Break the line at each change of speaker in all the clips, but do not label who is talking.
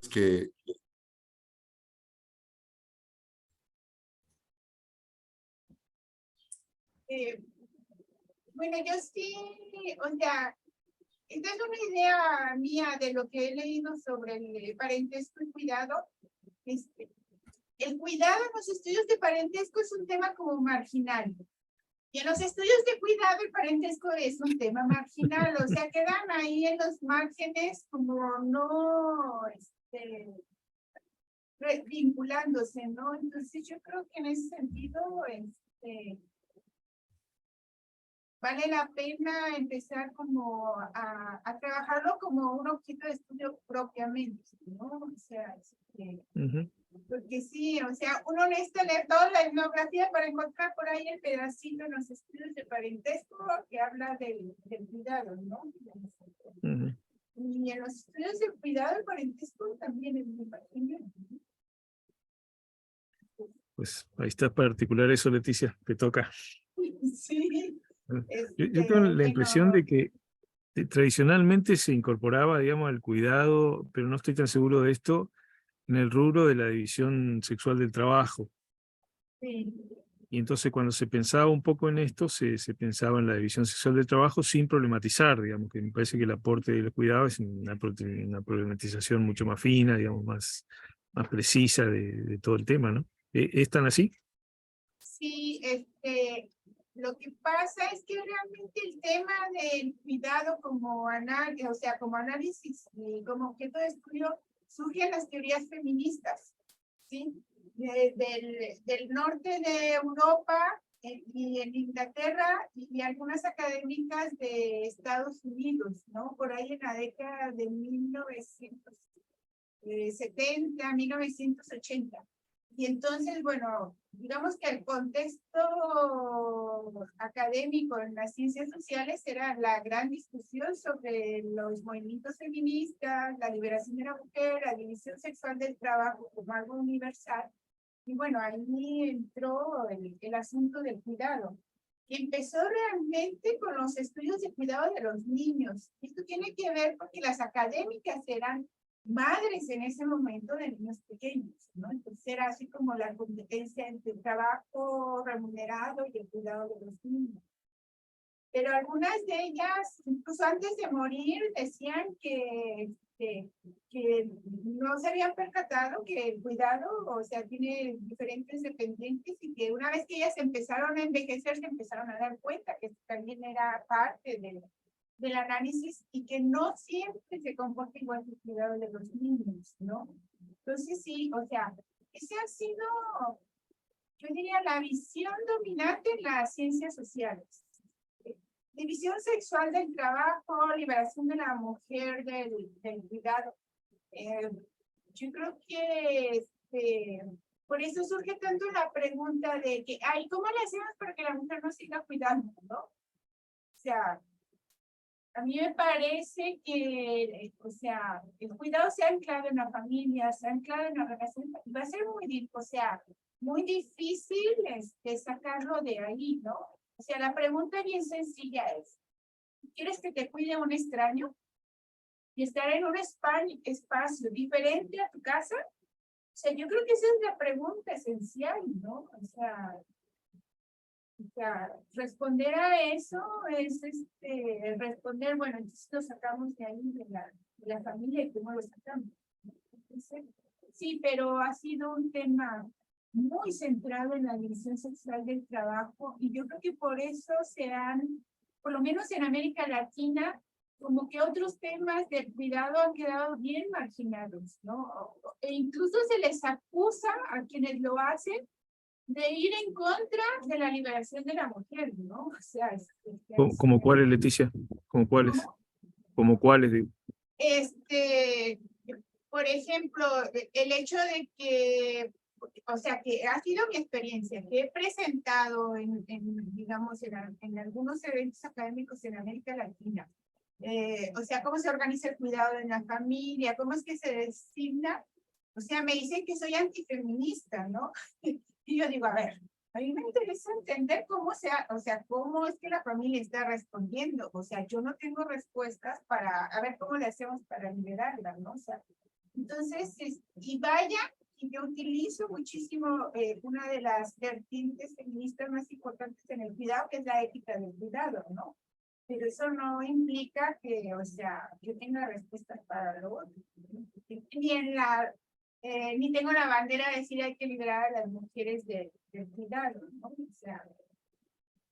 que
Eh, bueno, yo sí, o sea, esta es una idea mía de lo que he leído sobre el parentesco y cuidado. Este, el cuidado en los estudios de parentesco es un tema como marginal. Y en los estudios de cuidado el parentesco es un tema marginal, o sea, quedan ahí en los márgenes como no vinculándose, ¿no? Entonces yo creo que en ese sentido vale la pena empezar como a trabajarlo como un objeto de estudio propiamente, ¿no? O sea, porque sí, o sea, uno necesita leer toda la etnografía para encontrar por ahí el pedacito en los estudios de parentesco que habla del cuidado, ¿no? Y en los estudios de cuidado, el parentesco también es muy marginal, ¿no?
Pues ahí está para articular eso, Leticia, te toca.
Sí.
Yo tengo la impresión de que tradicionalmente se incorporaba, digamos, el cuidado, pero no estoy tan seguro de esto, en el rubro de la división sexual del trabajo.
Sí.
Y entonces cuando se pensaba un poco en esto, se pensaba en la división sexual del trabajo sin problematizar, digamos, que me parece que el aporte del cuidado es una problematización mucho más fina, digamos, más precisa de todo el tema, ¿no? ¿Es tan así?
Sí, lo que pasa es que realmente el tema del cuidado como análisis, o sea, como análisis y como objeto de estudio, surge en las teorías feministas, ¿sí? Del norte de Europa y en Inglaterra y algunas académicas de Estados Unidos, ¿no? Por ahí en la década de 1970, 1980. Y entonces, bueno, digamos que el contexto académico en las ciencias sociales era la gran discusión sobre los movimientos feministas, la liberación de la mujer, la división sexual del trabajo como algo universal. Y bueno, ahí entró el asunto del cuidado, que empezó realmente con los estudios de cuidado de los niños. Esto tiene que ver porque las académicas eran madres en ese momento de niños pequeños, ¿no? Entonces era así como la competencia entre el trabajo remunerado y el cuidado de los niños. Pero algunas de ellas, incluso antes de morir, decían que no se habían percatado que el cuidado, o sea, tiene diferentes dependientes y que una vez que ellas empezaron a envejecer, se empezaron a dar cuenta que también era parte del análisis y que no siempre se comporta igual que el cuidado de los niños, ¿no? Entonces sí, o sea, ese ha sido, yo diría, la visión dominante en las ciencias sociales. División sexual del trabajo, liberación de la mujer del cuidado. Yo creo que por eso surge tanto la pregunta de que, ay, ¿cómo le hacemos para que la mujer no siga cuidando, no? O sea, a mí me parece que, o sea, el cuidado se ha anclado en la familia, se ha anclado en la relación, va a ser muy, o sea, muy difícil sacarlo de ahí, ¿no? O sea, la pregunta bien sencilla es, ¿quieres que te cuide un extraño? Y estar en un espacio diferente a tu casa. O sea, yo creo que esa es la pregunta esencial, ¿no? O sea, responder a eso es responder, bueno, entonces lo sacamos de ahí, de la familia, y cómo lo sacamos. Entonces, sí, pero ha sido un tema muy centrado en la división sexual del trabajo, y yo creo que por eso se han, por lo menos en América Latina, como que otros temas del cuidado han quedado bien marginados, ¿no? E incluso se les acusa a quienes lo hacen de ir en contra de la liberación de la mujer, ¿no? O sea,
¿Como cuáles, Leticia? ¿Como cuáles?
¿cómo?
¿Como cuáles? Digo?
Por ejemplo, el hecho de que, o sea, que ha sido mi experiencia, que he presentado digamos, en algunos eventos académicos en América Latina. O sea, cómo se organiza el cuidado en la familia, cómo es que se designa. O sea, me dicen que soy antifeminista, ¿no? Y yo digo, a ver, a mí me interesa entender cómo o sea, cómo es que la familia está respondiendo. O sea, yo no tengo respuestas para, a ver cómo le hacemos para liberarla, ¿no? O sea, Entonces, y vaya, y yo utilizo muchísimo una de las vertientes feministas más importantes en el cuidado, que es la ética del cuidado, ¿no? Pero eso no implica que, o sea, yo tenga respuestas para lo otro. Ni en la, ni tengo la bandera de decir hay que liberar a las mujeres del cuidado, ¿no? O sea,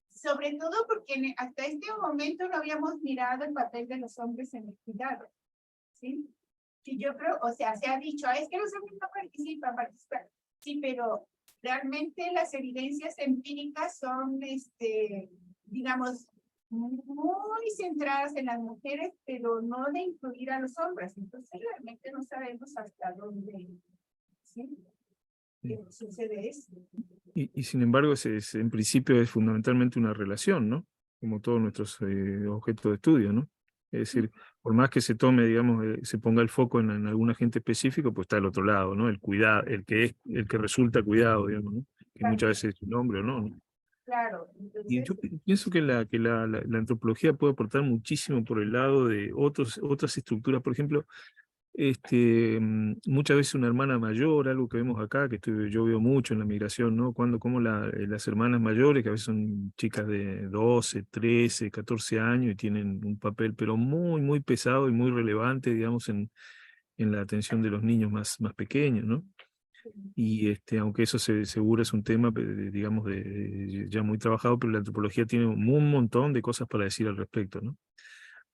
sobre todo porque hasta este momento no habíamos mirado el papel de los hombres en el cuidado, ¿sí? Que yo creo, o sea, se ha dicho, es que los hombres no participan. Sí, pero realmente las evidencias empíricas son, digamos, muy centradas en las mujeres, pero no de incluir a los hombres. Entonces realmente no sabemos hasta dónde, ¿sí? Sucede eso.
Y sin embargo, en principio es fundamentalmente una relación, ¿no? Como todos nuestros objetos de estudio, ¿no? Es decir, por más que se tome, digamos, se ponga el foco en algún agente específico, pues está al otro lado, ¿no? El cuidado, el que resulta cuidado, digamos, ¿no? Que muchas veces es un hombre o no, ¿no?
Claro,
Y
entonces,
yo pienso que la antropología puede aportar muchísimo por el lado de otras estructuras. Por ejemplo, muchas veces una hermana mayor, algo que vemos acá, yo veo mucho en la migración, ¿no? Como las hermanas mayores, que a veces son chicas de 12, 13, 14 años y tienen un papel, pero muy, muy pesado y muy relevante, digamos, en la atención de los niños más pequeños, ¿no? Y aunque eso seguro es un tema, digamos, ya muy trabajado, pero la antropología tiene un montón de cosas para decir al respecto, ¿no?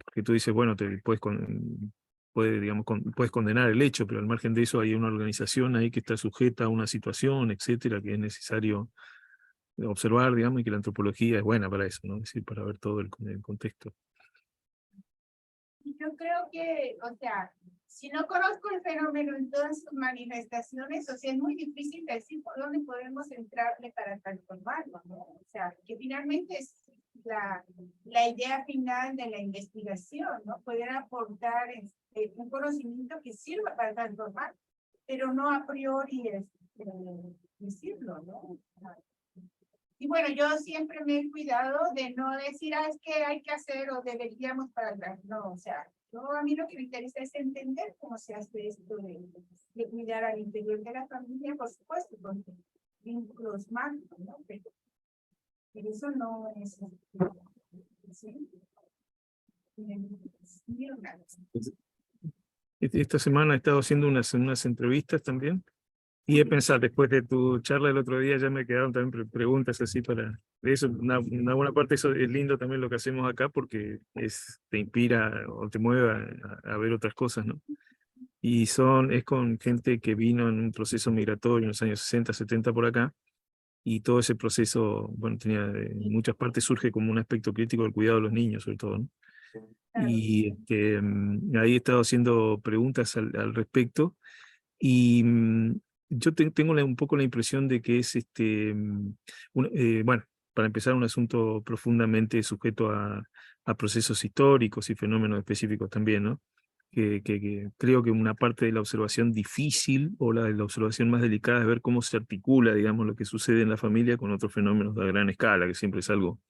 Porque tú dices, bueno, digamos, puedes condenar el hecho, pero al margen de eso hay una organización ahí que está sujeta a una situación, etcétera, que es necesario observar, digamos, y que la antropología es buena para eso, ¿no? Es decir, para ver todo el contexto.
yo creo que, o sea, si no conozco el fenómeno en todas sus manifestaciones, o sea, es muy difícil decir por dónde podemos entrarle para transformarlo, ¿no? O sea, que finalmente es la idea final de la investigación, ¿no? Poder aportar un conocimiento que sirva para transformar, pero no a priori decirlo, ¿no? Y bueno, yo siempre me he cuidado de no decir, es que hay que hacer o deberíamos para hablar. No, o sea, a mí lo que me interesa es entender cómo se hace esto de cuidar al interior de la familia, por supuesto, con vínculos macro, ¿no? Pero eso no es... ¿sí?
Esta semana he estado haciendo unas entrevistas también. Y he pensado, después de tu charla el otro día, ya me quedaron también preguntas así para eso. Una buena parte de eso es lindo también lo que hacemos acá porque te inspira o te mueve a ver otras cosas, ¿no? Y es con gente que vino en un proceso migratorio en los años 60, 70 por acá. Y todo ese proceso, bueno, en muchas partes surge como un aspecto crítico del cuidado de los niños, sobre todo, ¿no?
Claro.
Y ahí he estado haciendo preguntas al respecto. Y yo tengo un poco la impresión de que es, bueno, para empezar, un asunto profundamente sujeto a procesos históricos y fenómenos específicos también, ¿no? Que creo que una parte de la observación difícil o de la observación más delicada es ver cómo se articula, digamos, lo que sucede en la familia con otros fenómenos de gran escala, que siempre es algo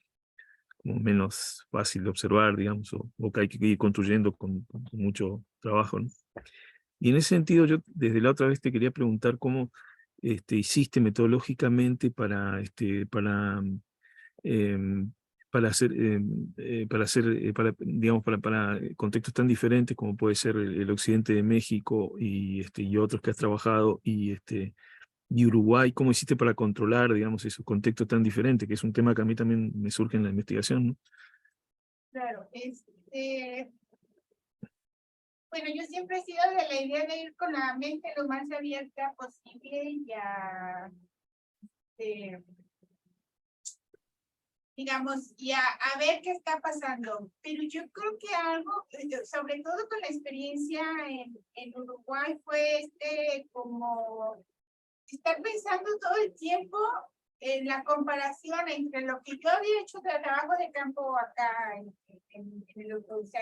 como menos fácil de observar, digamos, o que hay que ir construyendo con mucho trabajo, ¿no? Y en ese sentido, yo desde la otra vez te quería preguntar cómo hiciste metodológicamente em, digamos, para contextos tan diferentes como puede ser el occidente de México y otros que has trabajado y Uruguay, cómo hiciste para controlar, digamos, esos contextos tan diferentes, que es un tema que a mí también me surge en la investigación, ¿no?
Claro, bueno, yo siempre he sido de la idea de ir con la mente lo más abierta posible y eh, digamos, a ver qué está pasando. Pero yo creo que algo, sobre todo con la experiencia en Uruguay, fue como estar pensando todo el tiempo en la comparación entre lo que yo había hecho de trabajo de campo acá en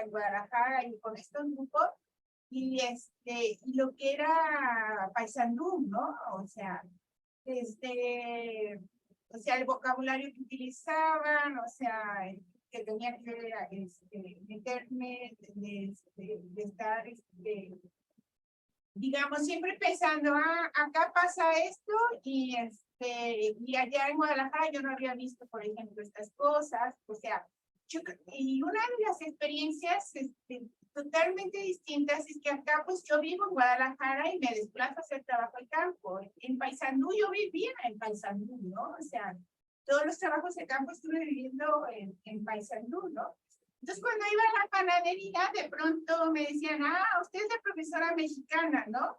Guadalajara y con estos grupos y lo que era Paysandú, ¿no? Este, o sea, el vocabulario que utilizaban, o sea, que tenía que meterme, de estar digamos, siempre pensando, acá pasa esto y allá en Guadalajara yo no había visto, por ejemplo, estas cosas, o sea, y una de las experiencias totalmente distintas es que acá, pues yo vivo en Guadalajara y me desplazo a hacer trabajo de campo. En Paysandú yo vivía en Paysandú, ¿no? O sea, todos los trabajos de campo estuve viviendo en Paysandú, ¿no? Entonces, cuando iba a la panadería, de pronto me decían, usted es la profesora mexicana, ¿no?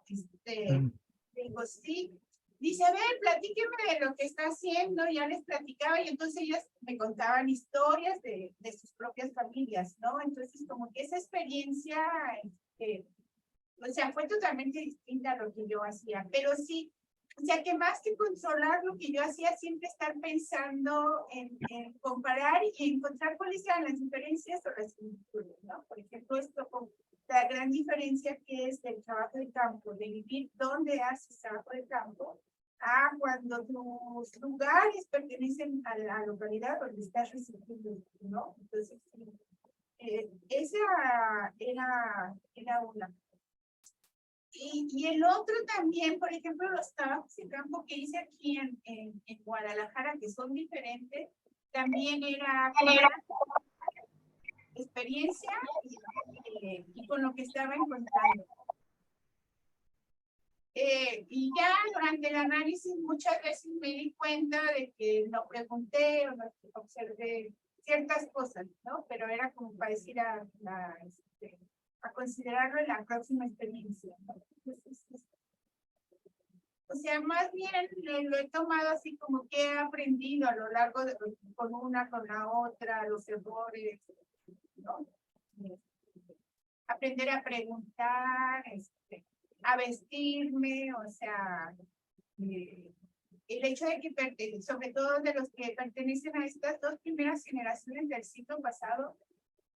Digo, sí. Dice, a ver, platíqueme de lo que está haciendo. Ya les platicaba y entonces ellas me contaban historias de sus propias familias, ¿no? Entonces, como que esa experiencia, o sea, fue totalmente distinta a lo que yo hacía. Pero sí, o sea, que más que controlar lo que yo hacía, siempre estar pensando en comparar y encontrar cuáles eran las diferencias o las similitudes, ¿no? Por ejemplo, esto con la gran diferencia que es del trabajo de campo, de vivir donde haces trabajo de campo, a cuando tus lugares pertenecen a la localidad donde estás residiendo, ¿no? Entonces, esa era una. Y el otro también, por ejemplo, los trabajos de campo que hice aquí en Guadalajara, que son diferentes, también era experiencia y con lo que estaba encontrando. Y ya durante el análisis muchas veces me di cuenta de que no pregunté o no observé ciertas cosas, ¿no? Pero era como para decir a considerarlo en la próxima experiencia, ¿no? Entonces, o sea, más bien lo he tomado así como que he aprendido a lo largo de, con una, con la otra, los errores, ¿no? Aprender a preguntar, a vestirme, o sea, el hecho de que, sobre todo de los que pertenecen a estas dos primeras generaciones del siglo pasado,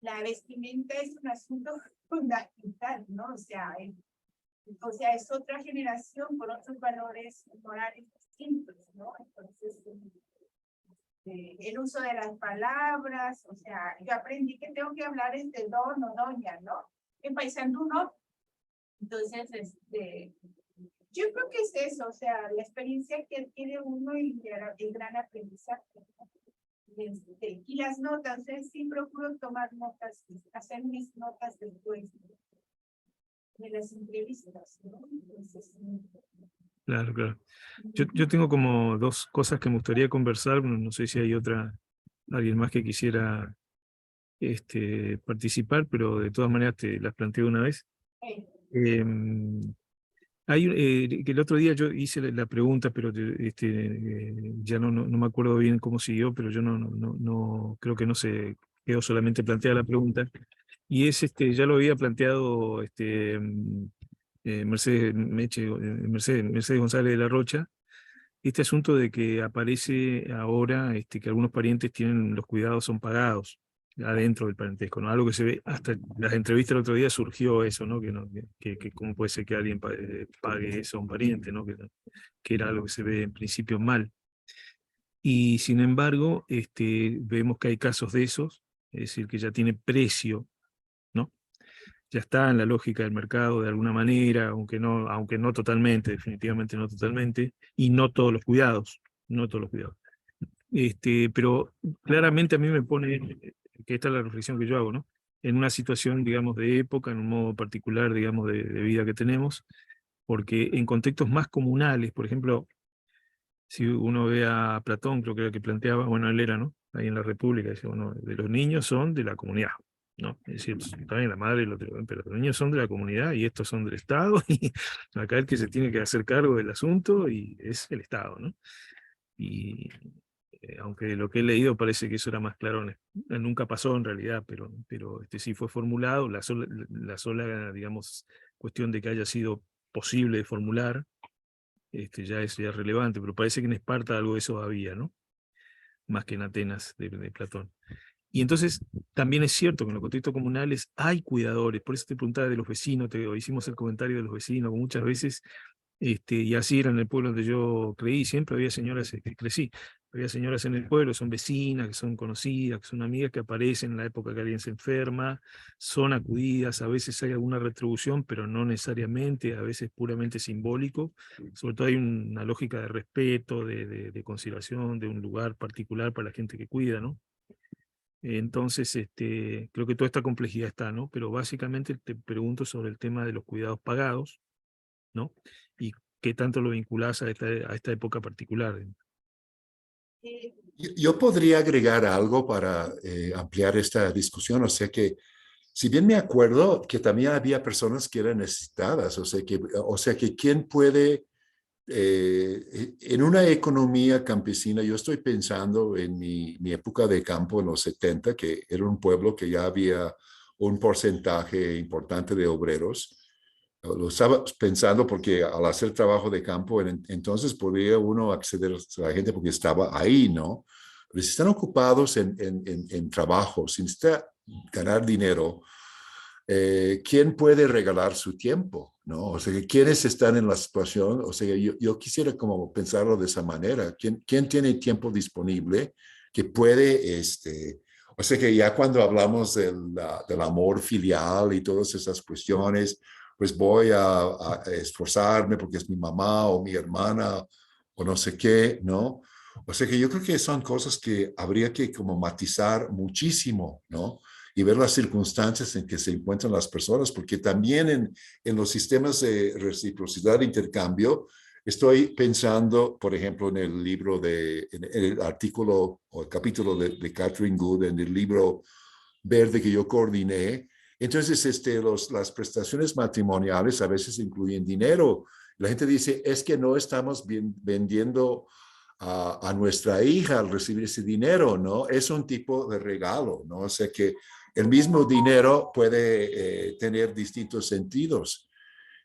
la vestimenta es un asunto fundamental, ¿no? O sea, es otra generación con otros valores morales distintos, ¿no? Entonces, el uso de las palabras, o sea, yo aprendí que tengo que hablar de don o doña, ¿no? En Paysandú no. Entonces, yo creo que es eso, o sea, la experiencia que adquiere uno y el gran aprendizaje. Y las notas, sí procuro tomar notas, hacer mis notas después de las entrevistas, ¿no? Entonces,
Claro, claro. Yo tengo como dos cosas que me gustaría conversar, no sé si hay alguien más que quisiera participar, pero de todas maneras te las planteo una vez. Que el otro día yo hice la pregunta, pero ya no me acuerdo bien cómo siguió, pero yo no creo que no se quedó solamente planteada la pregunta. Y es, ya lo había planteado Mercedes González de la Rocha, este asunto de que aparece ahora que algunos parientes tienen los cuidados son pagados adentro del parentesco, ¿no? Algo que se ve, hasta las entrevistas el otro día surgió eso, ¿no? Que cómo puede ser que alguien pague eso a un pariente, ¿no? Que era algo que se ve en principio mal. Y sin embargo, vemos que hay casos de esos, es decir, que ya tiene precio, ¿no? Ya está en la lógica del mercado de alguna manera, aunque no totalmente, definitivamente no totalmente, y no todos los cuidados, no todos los cuidados. Pero claramente a mí me pone, que esta es la reflexión que yo hago, ¿no? En una situación, digamos, de época, en un modo particular, digamos, de vida que tenemos, porque en contextos más comunales, por ejemplo, si uno ve a Platón, creo que era el que planteaba, bueno, él era, ¿no? Ahí en la República, dice, bueno, de los niños son de la comunidad, ¿no? Es decir, también la madre, pero los niños son de la comunidad y estos son del Estado, y acá el que se tiene que hacer cargo del asunto y es el Estado, ¿no? Y aunque lo que he leído parece que eso era más claro, nunca pasó en realidad, pero sí fue formulado, la sola, digamos, cuestión de que haya sido posible de formular, ya es relevante, pero parece que en Esparta algo de eso había, ¿no? Más que en Atenas de Platón. Y entonces también es cierto que en los contextos comunales hay cuidadores, por eso te preguntaba de los vecinos, hicimos el comentario de los vecinos, que muchas veces, y así era en el pueblo donde yo creí, siempre había señoras que crecí, Había señoras en el pueblo, son vecinas, que son conocidas, que son amigas, que aparecen en la época que alguien se enferma, son acudidas, a veces hay alguna retribución, pero no necesariamente, a veces puramente simbólico. Sobre todo hay una lógica de respeto, de consideración, de un lugar particular para la gente que cuida, ¿no? Entonces, creo que toda esta complejidad está, ¿no? Pero básicamente te pregunto sobre el tema de los cuidados pagados, ¿no? Y qué tanto lo vinculás a esta época particular.
Eh,
Yo podría agregar algo para ampliar esta discusión, o sea que si bien me acuerdo que también había personas que eran necesitadas, o sea que quién puede, en una economía campesina, yo estoy pensando en mi época de campo en los 70, que era un pueblo que ya había un porcentaje importante de obreros. Lo estaba pensando porque al hacer trabajo de campo, entonces podía uno acceder a la gente porque estaba ahí, ¿no? Pero si están ocupados en trabajo, sin ganar dinero, ¿quién puede regalar su tiempo? ¿No? O sea, ¿quiénes están en la situación? O sea, yo quisiera como pensarlo de esa manera. ¿Quién tiene tiempo disponible que puede, o sea, que ya cuando hablamos del amor filial y todas esas cuestiones, pues voy a esforzarme porque es mi mamá o mi hermana o no sé qué, ¿no? O sea que yo creo que son cosas que habría que como matizar muchísimo, ¿no? Y ver las circunstancias en que se encuentran las personas, porque también en los sistemas de reciprocidad e intercambio, estoy pensando, por ejemplo, en el libro en el artículo o el capítulo de Catherine Good, en el libro verde que yo coordiné. Entonces, las prestaciones matrimoniales a veces incluyen dinero. La gente dice, es que no estamos vendiendo a nuestra hija al recibir ese dinero, ¿no? Es un tipo de regalo, ¿no? O sea que el mismo dinero puede tener distintos sentidos.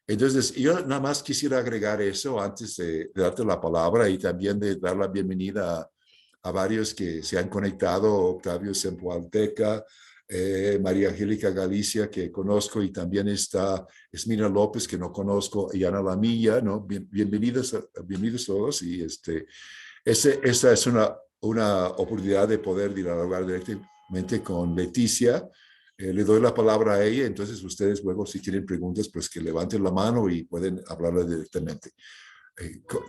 Entonces, yo nada más quisiera agregar eso antes de darte la palabra y también de dar la bienvenida a varios que se han conectado, Octavio Sempoalteca, María Angélica Galicia, que conozco, y también está Esmina López, que no conozco, y Ana Lamilla, ¿no? Bienvenidos todos, y esta es una oportunidad de poder dialogar directamente con Leticia. Le doy la palabra a ella, entonces ustedes luego si tienen preguntas, pues que levanten la mano y pueden hablarle directamente.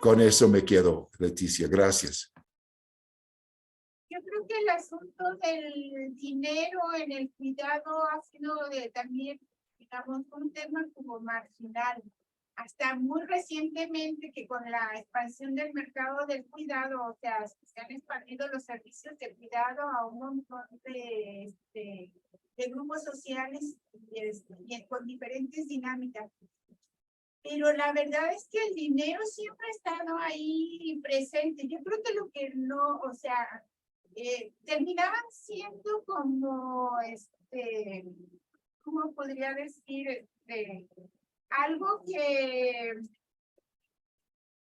Con eso me quedo, Leticia. Gracias.
Yo creo que el asunto del dinero en el cuidado ha sido también, digamos, un tema como marginal. Hasta muy recientemente que con la expansión del mercado del cuidado, o sea, se han expandido los servicios de cuidado a un montón de grupos sociales y con diferentes dinámicas. Pero la verdad es que el dinero siempre ha estado ahí presente. Yo creo que lo que no, o sea, terminaban siendo como, ¿cómo podría decir? Algo que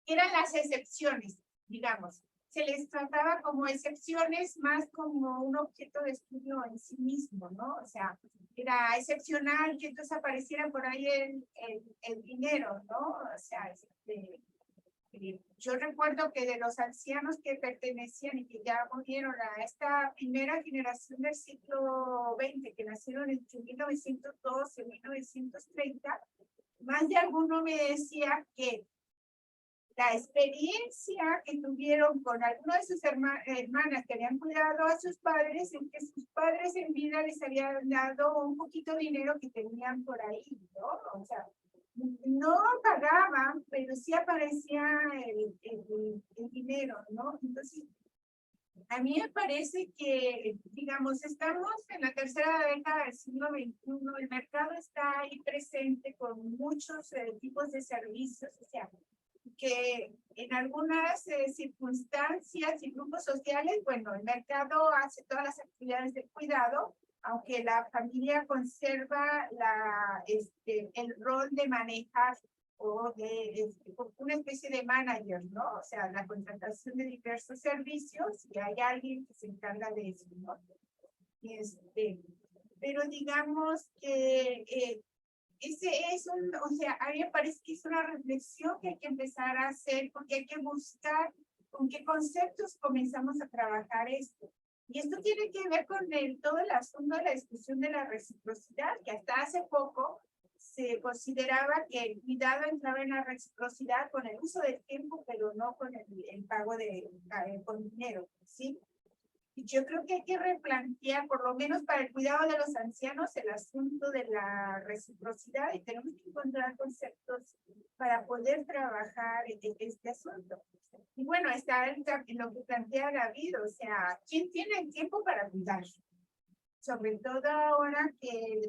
eran las excepciones, digamos. Se les trataba como excepciones más como un objeto de estudio en sí mismo, ¿no? O sea, era excepcional que entonces apareciera por ahí el dinero, ¿no? O sea, yo recuerdo que de los ancianos que pertenecían y que ya murieron a esta primera generación del siglo XX, que nacieron entre 1912 y 1930, más de alguno me decía que la experiencia que tuvieron con alguna de sus hermanas que habían cuidado a sus padres, en que sus padres en vida les habían dado un poquito de dinero que tenían por ahí, ¿no? O sea, no pagaban, pero sí aparecía el dinero, ¿no? Entonces, a mí me parece que, digamos, estamos en la tercera década del siglo XXI, el mercado está ahí presente con muchos tipos de servicios, o sea, que en algunas circunstancias y grupos sociales, bueno, el mercado hace todas las actividades de cuidado, aunque la familia conserva el rol de manejar o de una especie de manager, ¿no? O sea, la contratación de diversos servicios y hay alguien que se encarga de eso, ¿no? Pero digamos que ese es o sea, a mí me parece que es una reflexión que hay que empezar a hacer porque hay que buscar con qué conceptos comenzamos a trabajar esto. Y esto tiene que ver con todo el asunto de la discusión de la reciprocidad, que hasta hace poco se consideraba que el cuidado entraba en la reciprocidad con el uso del tiempo, pero no con el pago con dinero, ¿sí? Y yo creo que hay que replantear, por lo menos para el cuidado de los ancianos, el asunto de la reciprocidad, y tenemos que encontrar conceptos para poder trabajar en este asunto. Y bueno, está en lo que plantea David, o sea, ¿quién tiene el tiempo para cuidar? Sobre todo ahora que,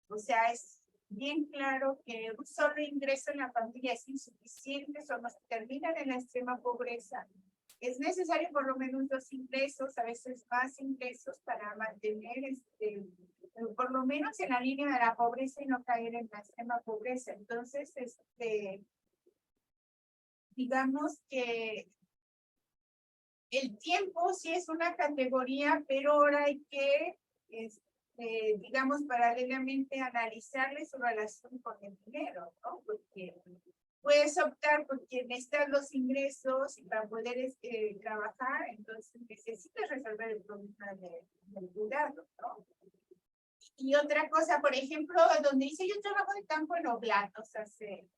o sea, es bien claro que un solo ingreso en la familia es insuficiente, solo terminan en la extrema pobreza. Es necesario por lo menos 2 ingresos, a veces más ingresos para mantener, por lo menos en la línea de la pobreza y no caer en la extrema pobreza. Entonces, digamos que el tiempo sí es una categoría, pero ahora hay que, digamos, paralelamente analizarle su relación con el dinero, ¿no? Porque puedes optar porque necesitas los ingresos y para poder trabajar, entonces necesitas resolver el problema del cuidado, ¿no? Y otra cosa, por ejemplo, donde hice yo trabajo de campo en Oblatos hace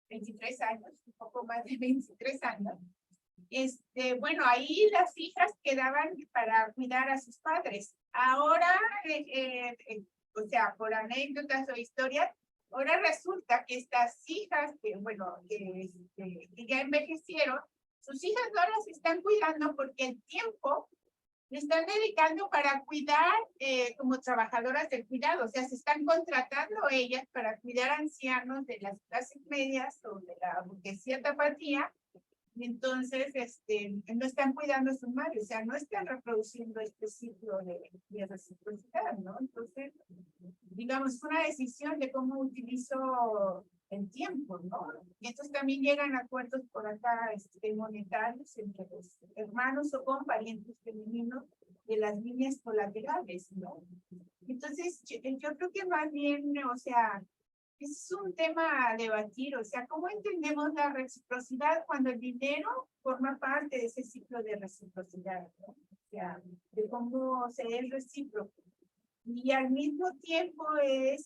23 años, un poco más de 23 años. Bueno, ahí las hijas quedaban para cuidar a sus padres. Ahora, o sea, por anécdotas o historias, ahora resulta que estas hijas, que bueno, que ya envejecieron, sus hijas no las están cuidando porque el tiempo le están dedicando para cuidar como trabajadoras del cuidado. O sea, se están contratando ellas para cuidar ancianos de las clases medias o de la burguesía tapatía. Y entonces, no están cuidando a su madre, o sea, no están reproduciendo este ciclo de reciprocidad, ¿no? Entonces, digamos, es una decisión de cómo utilizo el tiempo, ¿no? Y entonces también llegan acuerdos por acá monetarios entre los hermanos o con parientes femeninos de las líneas colaterales, ¿no? Entonces, yo creo que más bien, o sea, es un tema a debatir, o sea, ¿cómo entendemos la reciprocidad cuando el dinero forma parte de ese ciclo de reciprocidad, ¿no? O sea, de cómo se es recíproco. Y al mismo tiempo es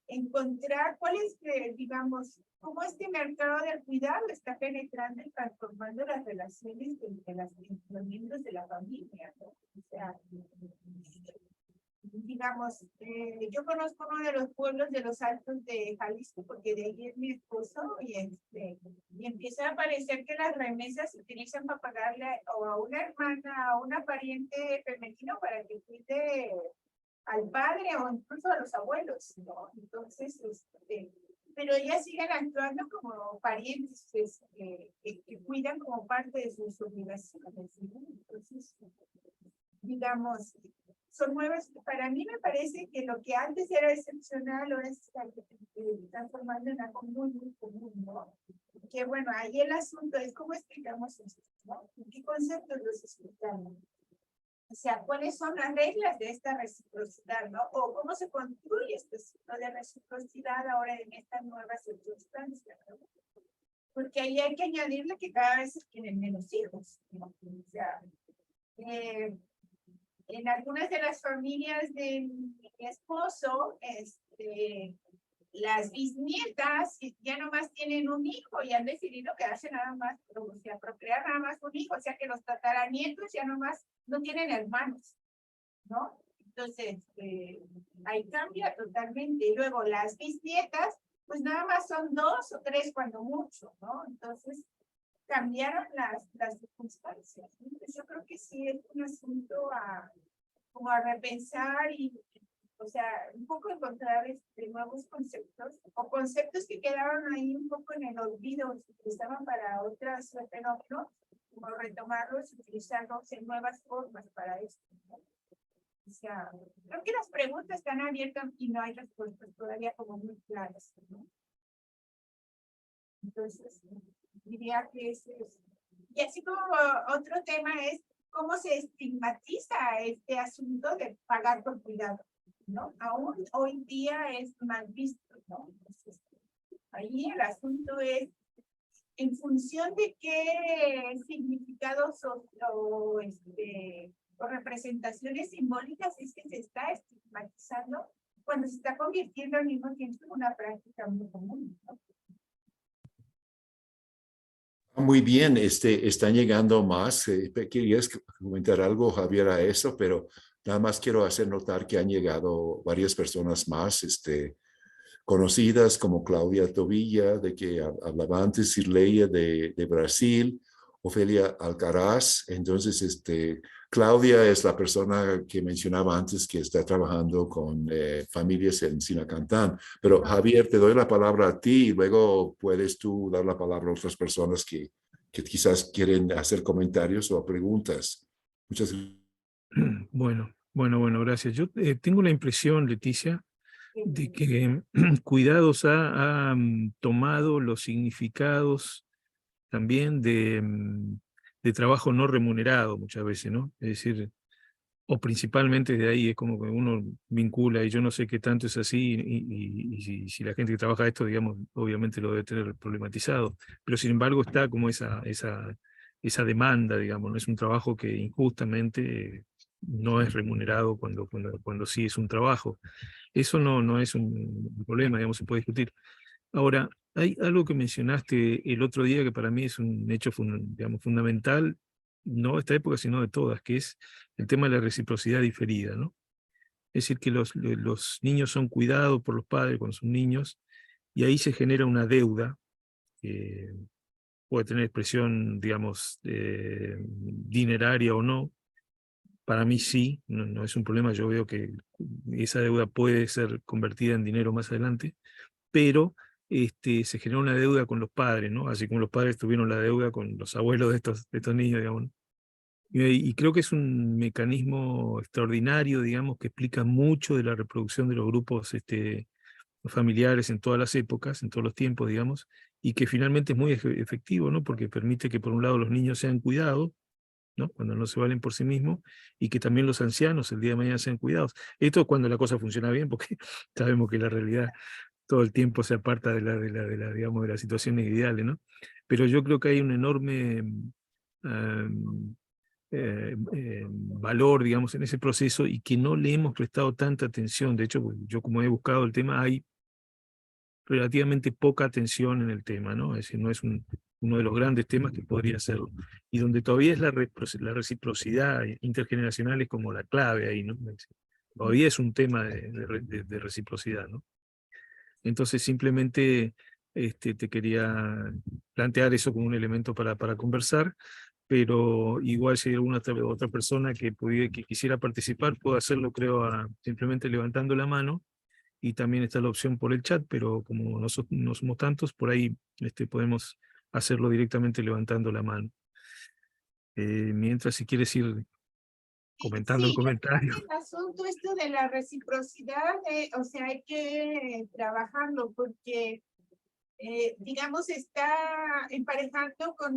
encontrar cuál es, digamos, cómo este mercado del cuidado está penetrando y transformando las relaciones entre los miembros de la familia, ¿no? O sea, digamos, yo conozco uno de los pueblos de los Altos de Jalisco, porque de ahí es mi esposo, y empieza a aparecer que las remesas se utilizan para pagarle o a una hermana, a una pariente femenino para que cuide al padre o incluso a los abuelos, ¿no? Entonces, pero ellas siguen actuando como parientes que cuidan como parte de sus obligaciones, ¿no? Entonces, digamos, son nuevas. Para mí me parece que lo que antes era excepcional ahora se está transformando en algo muy, muy común, ¿no? Que bueno, ahí el asunto es cómo explicamos esto, ¿no? ¿Qué conceptos los explicamos? O sea, ¿cuáles son las reglas de esta reciprocidad, no? O cómo se construye este ciclo de reciprocidad ahora en estas nuevas circunstancias, ¿no? Porque ahí hay que añadirle que cada vez se tienen menos hijos, ¿no? O sea, en algunas de las familias de mi esposo, las bisnietas ya nomás tienen un hijo y han decidido quedarse nada más, o sea, procrear nada más un hijo, o sea que los tataranietos ya nomás no tienen hermanos, ¿no? Entonces, ahí cambia totalmente. Y luego las bisnietas, pues nada más son 2 o 3 cuando mucho, ¿no? Entonces, cambiaron las circunstancias. Entonces, yo creo que sí es un asunto como a repensar y, o sea, un poco encontrar nuevos conceptos o conceptos que quedaron ahí un poco en el olvido, se utilizaban para otros fenómenos, como retomarlos y utilizarlos en nuevas formas para esto, ¿no? O sea, creo que las preguntas están abiertas y no hay respuestas todavía como muy claras, ¿no? Entonces, diría que y así como otro tema es cómo se estigmatiza este asunto de pagar por cuidado, ¿no? Aún hoy día es mal visto, ¿no? Entonces, ahí el asunto es en función de qué significados o representaciones simbólicas es que se está estigmatizando cuando se está convirtiendo al mismo tiempo en una práctica muy común, ¿no?
Muy bien, están llegando más. ¿Querías comentar algo, Javier, a eso? Pero nada más quiero hacer notar que han llegado varias personas más, conocidas como Claudia Tobilla, de que hablaba antes, Cirleia de Brasil, Ofelia Alcaraz. Entonces, Claudia es la persona que mencionaba antes que está trabajando con familias en Sinacantán. Pero Javier, te doy la palabra a ti y luego puedes tú dar la palabra a otras personas que quizás quieren hacer comentarios o preguntas. Muchas gracias.
Bueno, gracias. Yo tengo la impresión, Leticia, de que Cuidados ha tomado los significados también de trabajo no remunerado muchas veces, ¿no? Es decir, o principalmente de ahí es como que uno vincula, y yo no sé qué tanto es así, y si la gente que trabaja esto, digamos, obviamente lo debe tener problematizado, pero sin embargo está como esa demanda, digamos, ¿no? Es un trabajo que injustamente no es remunerado cuando sí es un trabajo. Eso no es un problema, digamos, se puede discutir. Ahora, hay algo que mencionaste el otro día que para mí es un hecho digamos, fundamental, no de esta época, sino de todas, que es el tema de la reciprocidad diferida, ¿no? Es decir, que los niños son cuidados por los padres cuando son niños, y ahí se genera una deuda que puede tener expresión, digamos, dineraria o no. Para mí sí, no es un problema, yo veo que esa deuda puede ser convertida en dinero más adelante, pero se genera una deuda con los padres, ¿no? Así como los padres tuvieron la deuda con los abuelos de estos niños, digamos. Y creo que es un mecanismo extraordinario, digamos, que explica mucho de la reproducción de los grupos familiares en todas las épocas, en todos los tiempos, digamos, y que finalmente es muy efectivo, ¿no? Porque permite que por un lado los niños sean cuidados, ¿no? Cuando no se valen por sí mismos, y que también los ancianos el día de mañana sean cuidados. Esto cuando la cosa funciona bien, porque sabemos que la realidad todo el tiempo se aparta digamos, de las situaciones ideales, ¿no? Pero yo creo que hay un enorme valor, digamos, en ese proceso, y que no le hemos prestado tanta atención. De hecho, yo como he buscado el tema, hay relativamente poca atención en el tema, ¿no? Es decir, no es uno de los grandes temas que podría serlo. Y donde todavía es la reciprocidad intergeneracional es como la clave ahí, ¿no? Todavía es un tema de reciprocidad, ¿no? Entonces simplemente te quería plantear eso como un elemento para conversar, pero igual si hay alguna otra persona que quisiera participar, puede hacerlo, creo, simplemente levantando la mano, y también está la opción por el chat, pero como no somos tantos, por ahí podemos hacerlo directamente levantando la mano. Mientras, si quieres ir comentando el
Sí, yo creo
comentario.
que el asunto esto de la reciprocidad, o sea, hay que trabajarlo porque, digamos, está emparejando con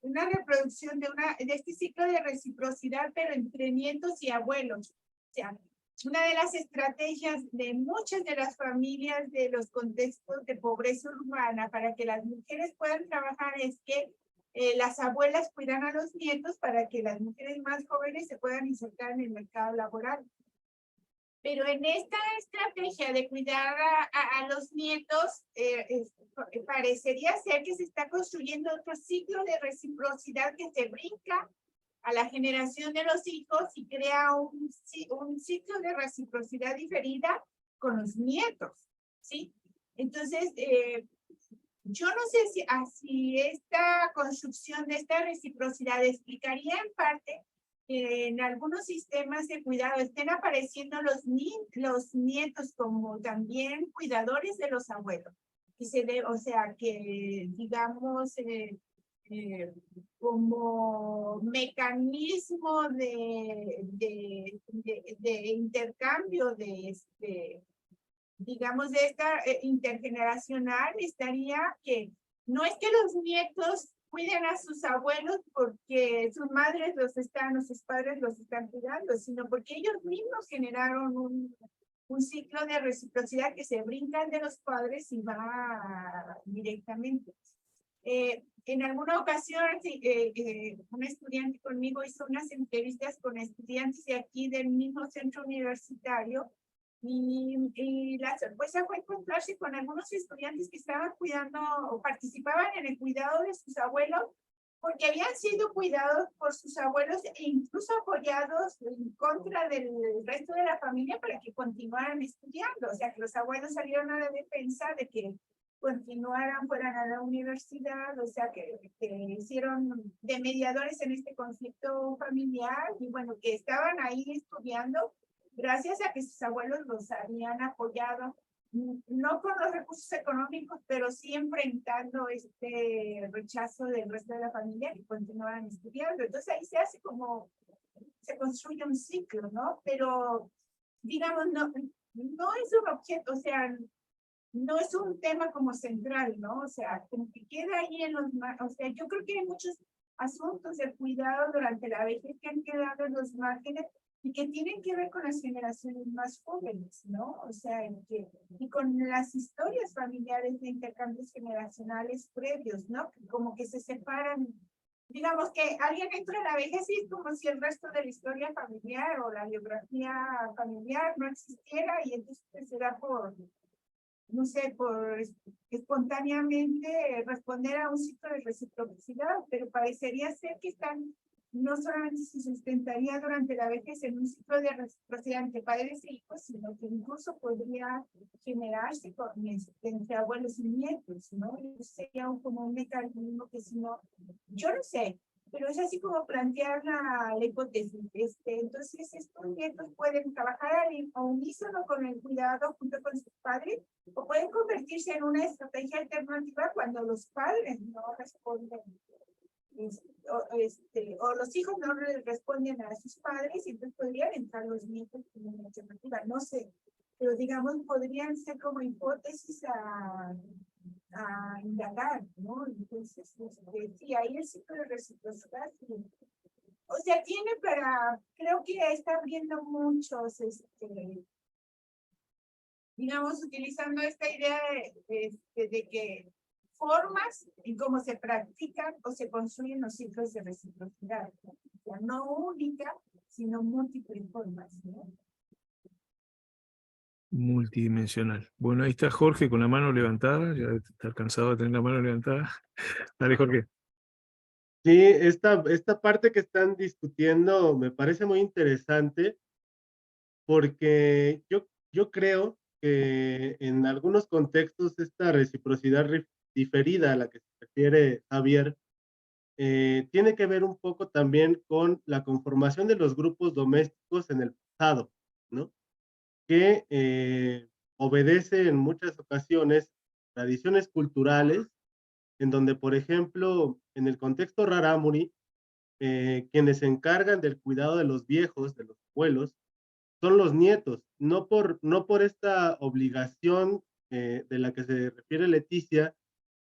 una reproducción de este ciclo de reciprocidad, pero entre nietos y abuelos. O sea, una de las estrategias de muchas de las familias de los contextos de pobreza urbana para que las mujeres puedan trabajar es que las abuelas cuidan a los nietos para que las mujeres más jóvenes se puedan insertar en el mercado laboral. Pero en esta estrategia de cuidar a los nietos, parecería ser que se está construyendo otro ciclo de reciprocidad que se brinca a la generación de los hijos y crea un ciclo de reciprocidad diferida con los nietos, ¿sí? Entonces, yo no sé si esta construcción de esta reciprocidad explicaría en parte que en algunos sistemas de cuidado estén apareciendo los nietos como también cuidadores de los abuelos. O sea, que digamos, como mecanismo de intercambio digamos, de esta intergeneracional estaría que no es que los nietos cuiden a sus abuelos porque sus madres o sus padres los están cuidando, sino porque ellos mismos generaron un ciclo de reciprocidad que se brincan de los padres y va directamente. En alguna ocasión, sí, un estudiante conmigo hizo unas entrevistas con estudiantes de aquí del mismo centro universitario y la sorpresa fue encontrarse con algunos estudiantes que estaban cuidando o participaban en el cuidado de sus abuelos porque habían sido cuidados por sus abuelos e incluso apoyados en contra del resto de la familia para que continuaran estudiando. O sea, que los abuelos salieron a la defensa de que continuaran, fueran a la universidad, o sea, que hicieron de mediadores en este conflicto familiar y bueno, que estaban ahí estudiando gracias a que sus abuelos los habían apoyado, no con los recursos económicos, pero sí enfrentando este rechazo del resto de la familia que continuaban estudiando. Entonces ahí se hace como, se construye un ciclo, ¿no? Pero, digamos, no es un objeto, o sea, no es un tema como central, ¿no? O sea, como que queda ahí en los, o sea, yo creo que hay muchos asuntos de cuidado durante la vejez que han quedado en los márgenes y que tienen que ver con las generaciones más jóvenes, ¿no? O sea, y con las historias familiares de intercambios generacionales previos, ¿no? Como que se separan, digamos que alguien entra en la vejez y es como si el resto de la historia familiar o la biografía familiar no existiera y entonces se da por no sé, por espontáneamente responder a un ciclo de reciprocidad, pero parecería ser que están, no solamente se sustentaría durante la vejez en un ciclo de reciprocidad entre padres e hijos, sino que incluso podría generarse entre abuelos y nietos, ¿no? Sería como un mecanismo que si no, yo no sé, pero es así como plantear la hipótesis. Entonces, estos nietos pueden trabajar al unísono con el cuidado junto con sus padres o pueden convertirse en una estrategia alternativa cuando los padres no responden o los hijos no responden a sus padres y entonces podrían entrar los nietos como una alternativa, no sé, pero digamos podrían ser como hipótesis a indagar, ¿no? Entonces, sí, ahí el ciclo de reciprocidad, sí. O sea, tiene para, creo que está abriendo muchos, digamos, utilizando esta idea de que formas en cómo se practican o se construyen los ciclos de reciprocidad, ¿no? O sea, no única, sino múltiples formas, ¿no?
Multidimensional. Bueno, ahí está Jorge con la mano levantada, ya está cansado de tener la mano levantada. Dale, Jorge.
Sí, esta parte que están discutiendo me parece muy interesante porque yo creo que en algunos contextos esta reciprocidad diferida a la que se refiere Javier tiene que ver un poco también con la conformación de los grupos domésticos en el pasado, ¿no? Que obedece en muchas ocasiones tradiciones culturales en donde, por ejemplo, en el contexto rarámuri, quienes se encargan del cuidado de los viejos, de los abuelos, son los nietos, no por esta obligación de la que se refiere Leticia,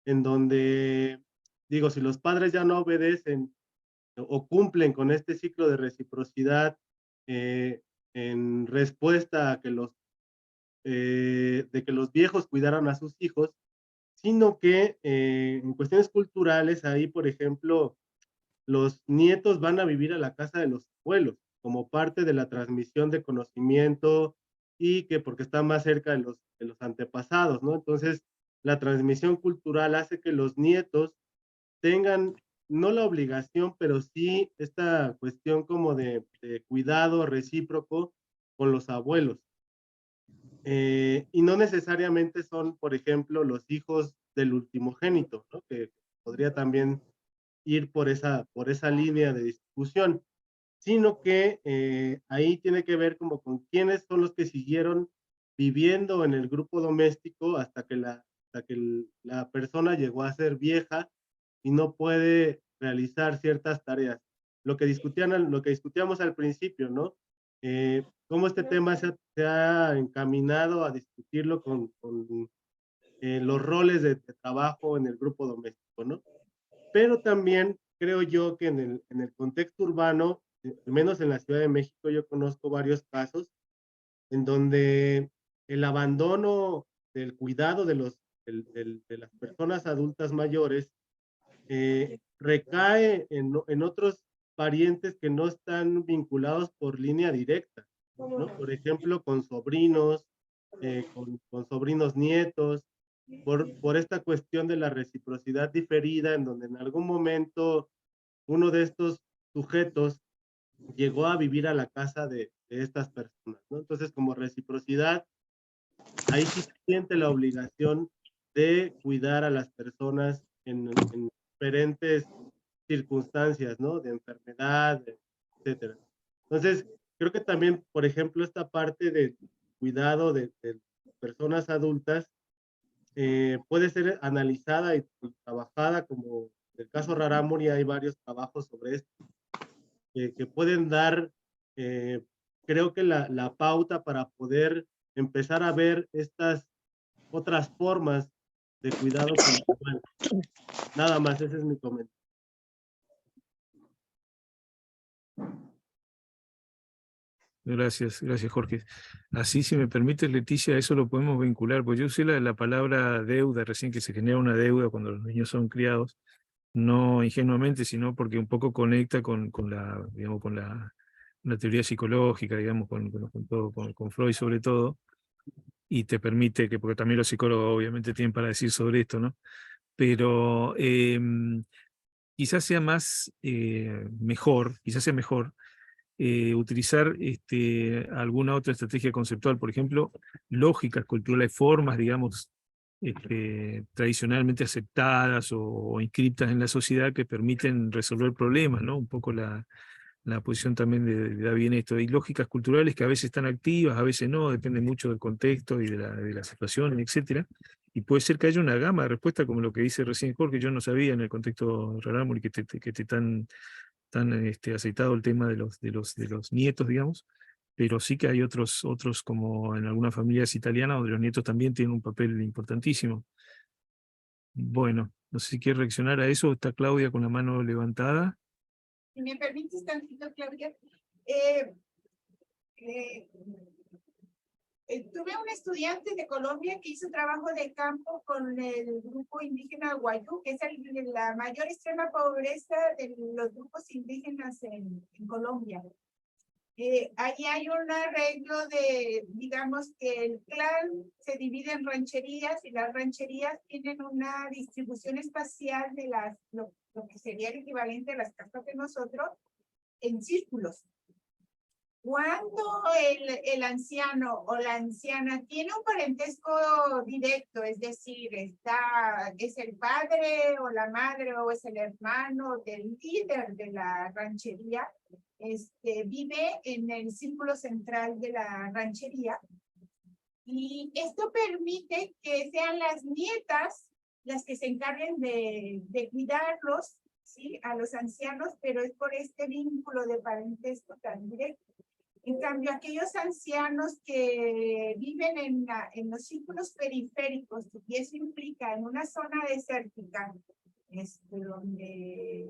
en donde, digo, si los padres ya no obedecen o cumplen con este ciclo de reciprocidad en respuesta a que de que los viejos cuidaran a sus hijos, sino que en cuestiones culturales, ahí, por ejemplo, los nietos van a vivir a la casa de los abuelos, como parte de la transmisión de conocimiento y que porque está más cerca de los antepasados, ¿no? Entonces, la transmisión cultural hace que los nietos tengan, no la obligación, pero sí esta cuestión como de cuidado recíproco con los abuelos. Y no necesariamente son, por ejemplo, los hijos del ultimogénito, ¿no? Que podría también ir por esa línea de discusión, sino que ahí tiene que ver como con quiénes son los que siguieron viviendo en el grupo doméstico hasta que la persona llegó a ser vieja y no puede realizar ciertas tareas. Lo que discutíamos al principio, ¿no? Cómo este tema se ha encaminado a discutirlo con los roles de trabajo en el grupo doméstico, ¿no? Pero también creo yo que en el contexto urbano, al menos en la Ciudad de México, yo conozco varios casos en donde el abandono del cuidado de las personas adultas mayores recae en otros parientes que no están vinculados por línea directa, ¿no? Por ejemplo, con sobrinos, con sobrinos nietos, por esta cuestión de la reciprocidad diferida, en donde en algún momento uno de estos sujetos llegó a vivir a la casa de estas personas, ¿no? Entonces, como reciprocidad, ahí sí se siente la obligación de cuidar a las personas en diferentes circunstancias, ¿no? De enfermedad, etcétera. Entonces, creo que también, por ejemplo, esta parte de cuidado de personas adultas puede ser analizada y trabajada, como en el caso Rarámuri hay varios trabajos sobre esto, que pueden dar, creo que la pauta para poder empezar a ver estas otras formas de cuidado cultural. Nada más, ese es mi comentario.
Gracias, gracias Jorge. Así, si me permite, Leticia, eso lo podemos vincular, pues yo usé la palabra deuda recién, que se genera una deuda cuando los niños son criados, no ingenuamente, sino porque un poco conecta con la, digamos, con la teoría psicológica, digamos, con Freud sobre todo, y te permite que, porque también los psicólogos obviamente tienen para decir sobre esto, ¿no? Pero quizás sea quizás sea mejor utilizar alguna otra estrategia conceptual, por ejemplo, lógicas culturales, formas, digamos, tradicionalmente aceptadas o inscriptas en la sociedad que permiten resolver problemas, ¿no? Un poco la posición también de da bien esto. Hay lógicas culturales que a veces están activas, a veces no, depende mucho del contexto y de la situación, etcétera. Y puede ser que haya una gama de respuestas, como lo que dice recién Jorge, yo no sabía en el contexto Rarámuri que te tan aceitado el tema de los nietos, digamos, pero sí que hay otros, como en algunas familias italianas, donde los nietos también tienen un papel importantísimo. Bueno, no sé si quiere reaccionar a eso. Está Claudia con la mano levantada.
Si me permites tantito, Claudia. Tuve un estudiante de Colombia que hizo trabajo de campo con el grupo indígena Guayú, que es la mayor extrema pobreza de los grupos indígenas en Colombia. Allí hay un arreglo de, digamos, que el clan se divide en rancherías y las rancherías tienen una distribución espacial de lo que sería el equivalente a las casas de nosotros en círculos. Cuando el anciano o la anciana tiene un parentesco directo, es decir, es el padre o la madre o es el hermano del líder de la ranchería, vive en el círculo central de la ranchería, y esto permite que sean las nietas las que se encarguen de cuidarlos, ¿sí? A los ancianos, pero es por este vínculo de parentesco tan directo. En cambio, aquellos ancianos que viven en los círculos periféricos, y eso implica en una zona desértica, donde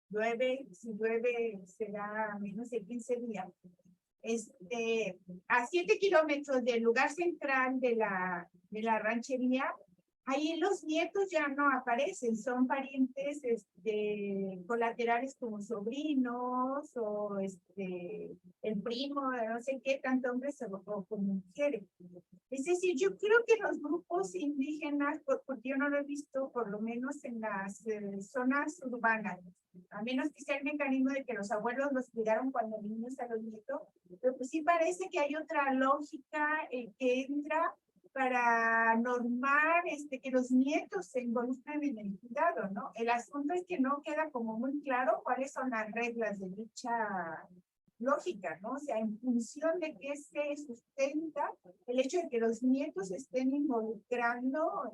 llueve, si llueve será menos de 15 días, a 7 kilómetros del lugar central de la ranchería, ahí los nietos ya no aparecen, son parientes colaterales como sobrinos o el primo, no sé qué, tanto hombres o como mujeres. Es decir, yo creo que los grupos indígenas, porque yo no lo he visto por lo menos en las zonas urbanas, a menos que sea el mecanismo de que los abuelos los cuidaron cuando niños a los nietos, pero pues sí parece que hay otra lógica que entra para normar que los nietos se involucren en el cuidado, ¿no? El asunto es que no queda como muy claro cuáles son las reglas de dicha lógica, ¿no? O sea, en función de qué se sustenta el hecho de que los nietos estén involucrando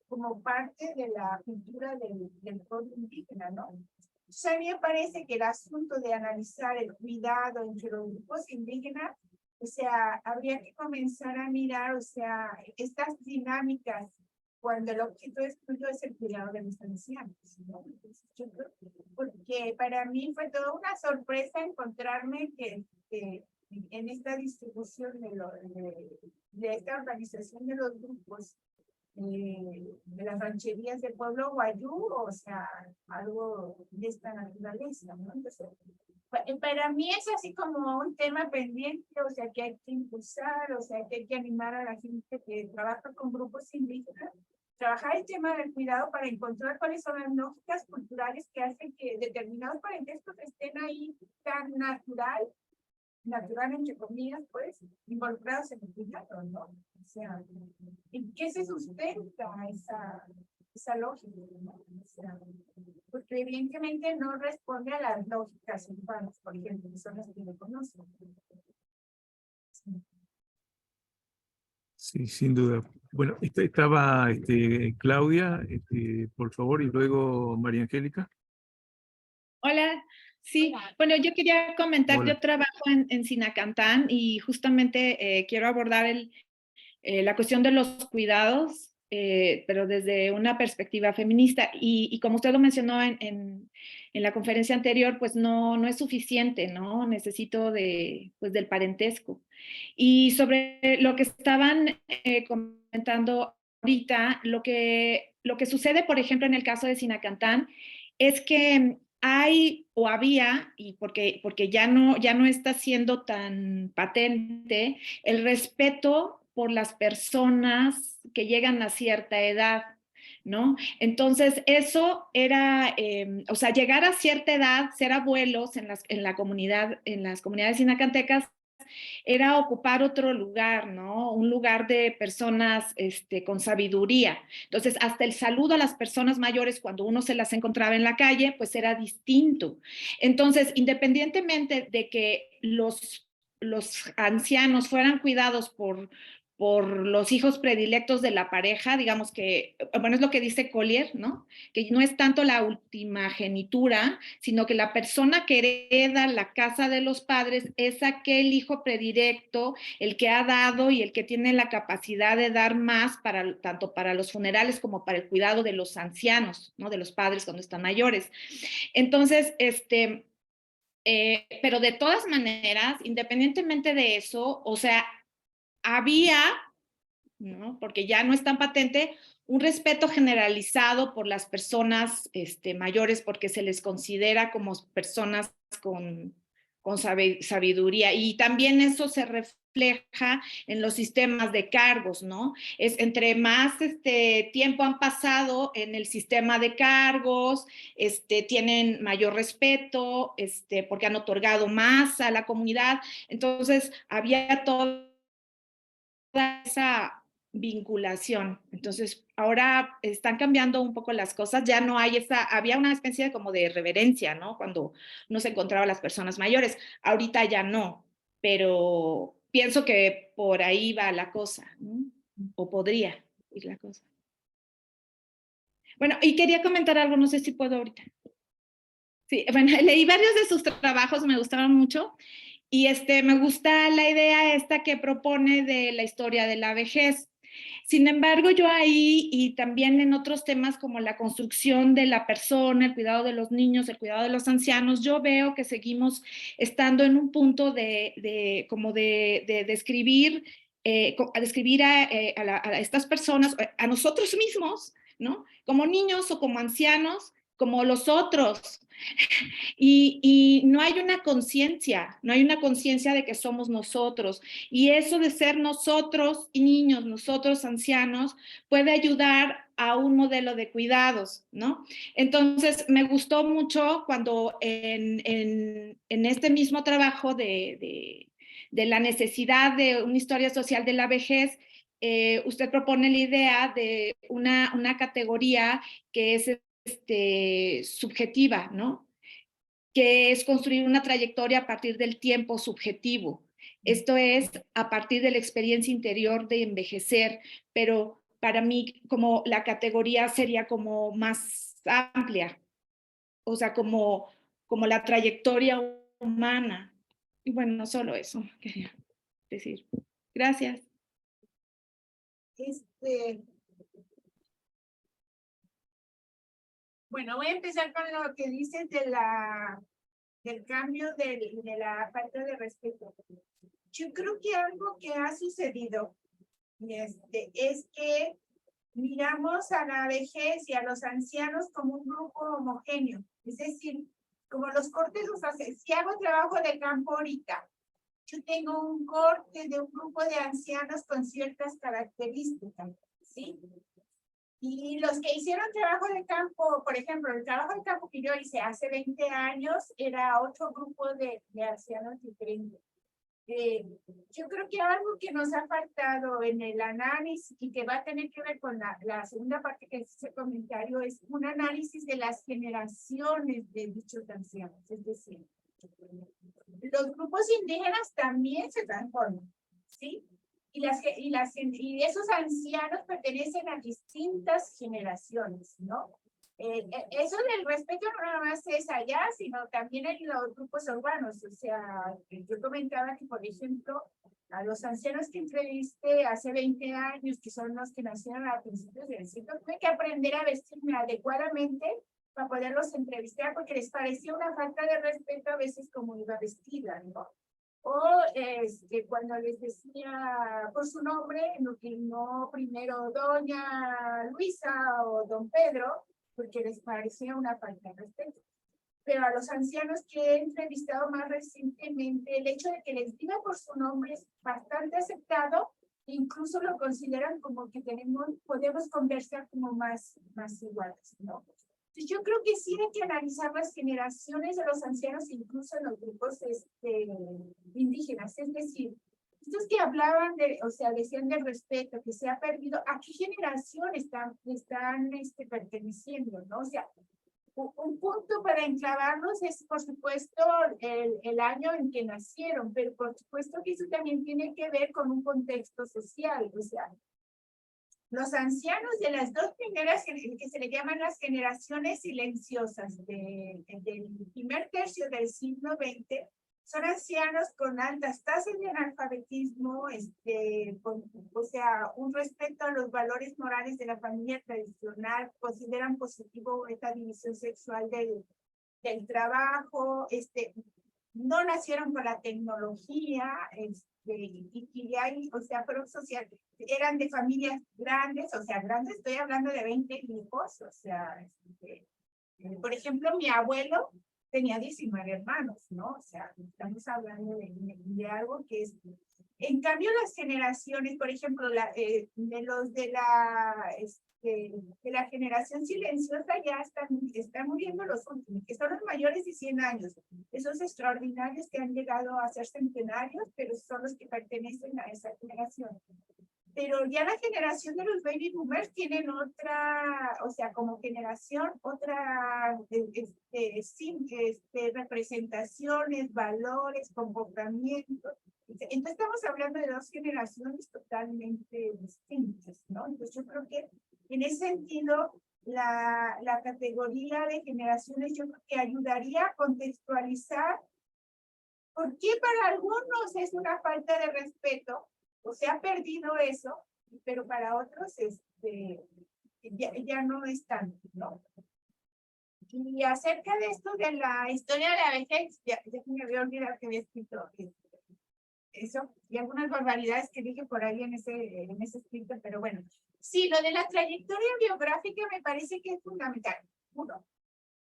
como parte de la cultura del pueblo indígena, ¿no? Entonces, a mí me parece que el asunto de analizar el cuidado entre los grupos indígenas, o sea, habría que comenzar a mirar, o sea, estas dinámicas cuando el objeto de estudio es el cuidado de los ancianos, ¿no? Entonces, yo creo, porque para mí fue toda una sorpresa encontrarme que en esta distribución de esta organización de los grupos, de las rancherías del pueblo guayú, o sea, algo de esta naturaleza, ¿no? Entonces, para mí es así como un tema pendiente, o sea, que hay que impulsar, o sea, que hay que animar a la gente que trabaja con grupos indígenas, trabajar el tema del cuidado para encontrar cuáles son las lógicas culturales que hacen que determinados parentescos estén ahí tan natural entre comillas, pues, involucrados en el cuidado, ¿no? O sea, ¿en qué se sustenta esa lógica, ¿no? O sea, porque evidentemente no responde a las lógicas humanas, por ejemplo, que son las que lo conocen.
Sí, sin duda. Bueno, estaba Claudia, por favor, y luego María Angélica.
Hola, sí,
Hola.
bueno, yo quería comentar,
Hola.
yo trabajo en Sinacantán y justamente quiero abordar la cuestión de los cuidados, pero desde una perspectiva feminista. Y como usted lo mencionó en la conferencia anterior, pues no es suficiente, ¿no? Necesito pues del parentesco. Y sobre lo que estaban comentando ahorita, lo que sucede, por ejemplo, en el caso de Sinacantán, es que hay o había, y porque ya no está siendo tan patente, el respeto por las personas que llegan a cierta edad, ¿no? Entonces, eso era, o sea, llegar a cierta edad, ser abuelos en las comunidades sinacantecas, era ocupar otro lugar, ¿no? Un lugar de personas con sabiduría. Entonces, hasta el saludo a las personas mayores cuando uno se las encontraba en la calle, pues era distinto. Entonces, independientemente de que los ancianos fueran cuidados por los hijos predilectos de la pareja, digamos que, bueno, es lo que dice Collier, ¿no? Que no es tanto la ultimagenitura, sino que la persona que hereda la casa de los padres es aquel hijo predilecto, el que ha dado y el que tiene la capacidad de dar más tanto para los funerales como para el cuidado de los ancianos, ¿no? De los padres cuando están mayores. Entonces, pero de todas maneras, independientemente de eso, o sea, había, ¿no? Porque ya no es tan patente, un respeto generalizado por las personas mayores porque se les considera como personas con sabiduría, y también eso se refleja en los sistemas de cargos, ¿no? Es entre más tiempo han pasado en el sistema de cargos, tienen mayor respeto, porque han otorgado más a la comunidad. Entonces había toda esa vinculación. Entonces, ahora están cambiando un poco las cosas, ya no hay había una especie de como de reverencia, ¿no? Cuando no se encontraba a las personas mayores. Ahorita ya no, pero pienso que por ahí va la cosa, ¿no? O podría ir la cosa. Bueno, y quería comentar algo, no sé si puedo ahorita. Sí, bueno, leí varios de sus trabajos, me gustaron mucho. Y me gusta la idea esta que propone de la historia de la vejez. Sin embargo, yo ahí y también en otros temas como la construcción de la persona, el cuidado de los niños, el cuidado de los ancianos, yo veo que seguimos estando en un punto de describir, a describir a estas personas, a nosotros mismos, ¿no? Como niños o como ancianos, como los otros. Y no hay una conciencia de que somos nosotros. Y eso de ser nosotros niños, nosotros ancianos, puede ayudar a un modelo de cuidados, ¿no? Entonces, me gustó mucho cuando en este mismo trabajo de la necesidad de una historia social de la vejez, usted propone la idea de una categoría que es subjetiva, ¿no? Que es construir una trayectoria a partir del tiempo subjetivo. Esto es a partir de la experiencia interior de envejecer, pero para mí como la categoría sería como más amplia, o sea, como la trayectoria humana. Y bueno, no solo eso quería decir. Gracias.
Bueno, voy a empezar con lo que dices del cambio de la falta de respeto. Yo creo que algo que ha sucedido es que miramos a la vejez y a los ancianos como un grupo homogéneo. Es decir, como los cortes los hacen. Si hago trabajo de campo ahorita, yo tengo un corte de un grupo de ancianos con ciertas características, ¿sí? Y los que hicieron trabajo de campo, por ejemplo, el trabajo de campo que yo hice hace 20 años era otro grupo de ancianos diferentes. Yo creo que algo que nos ha faltado en el análisis y que va a tener que ver con la segunda parte que es ese comentario es un análisis de las generaciones de dichos ancianos. Es decir, los grupos indígenas también se transforman, ¿sí? Y esos ancianos pertenecen a distintas generaciones, ¿no? Eso del respeto no nada más es allá, sino también en los grupos urbanos. O sea, yo comentaba que, por ejemplo, a los ancianos que entrevisté hace 20 años, que son los que nacieron a principios del siglo, tuve que aprender a vestirme adecuadamente para poderlos entrevistar, porque les parecía una falta de respeto a veces como iba vestida, ¿no? O cuando les decía por su nombre, no primero doña Luisa o don Pedro, porque les parecía una falta de respeto. Pero a los ancianos que he entrevistado más recientemente, el hecho de que les diga por su nombre es bastante aceptado, incluso lo consideran como que podemos conversar como más iguales, ¿no? Entonces yo creo que sí hay que analizar las generaciones de los ancianos, incluso en los grupos indígenas, es decir, estos que hablaban o sea, decían del respeto, que se ha perdido, ¿a qué generación están perteneciendo, no? O sea, un punto para enclavarlos es, por supuesto, el año en que nacieron, pero por supuesto que eso también tiene que ver con un contexto social, o sea, los ancianos de las dos primeras, que se le llaman las generaciones silenciosas del primer tercio del siglo XX, son ancianos con altas tasas de analfabetismo, o sea, un respeto a los valores morales de la familia tradicional, consideran positivo esta división sexual del trabajo, no nacieron con la tecnología, y hay, o sea, fueron sociales, eran de familias grandes, o sea, grandes, estoy hablando de 20 hijos, o sea, por ejemplo, mi abuelo tenía 19 hermanos, ¿no? O sea, estamos hablando de algo que es... En cambio, las generaciones, por ejemplo, de la generación silenciosa ya están muriendo los últimos, que son los mayores de 100 años. Esos extraordinarios que han llegado a ser centenarios, pero son los que pertenecen a esa generación. Pero ya la generación de los baby boomers tienen otra, o sea, como generación, otra representaciones, valores, comportamientos. Entonces estamos hablando de dos generaciones totalmente distintas, ¿no? Entonces yo creo que en ese sentido la categoría de generaciones yo creo que ayudaría a contextualizar por qué para algunos es una falta de respeto, o se ha perdido eso, pero para otros ya no es tanto, ¿no? Y acerca de esto de la historia de la vejez, ya me había olvidado que había escrito eso, y algunas barbaridades que dije por ahí en ese escrito, pero bueno. Sí, lo de la trayectoria biográfica me parece que es fundamental. Uno,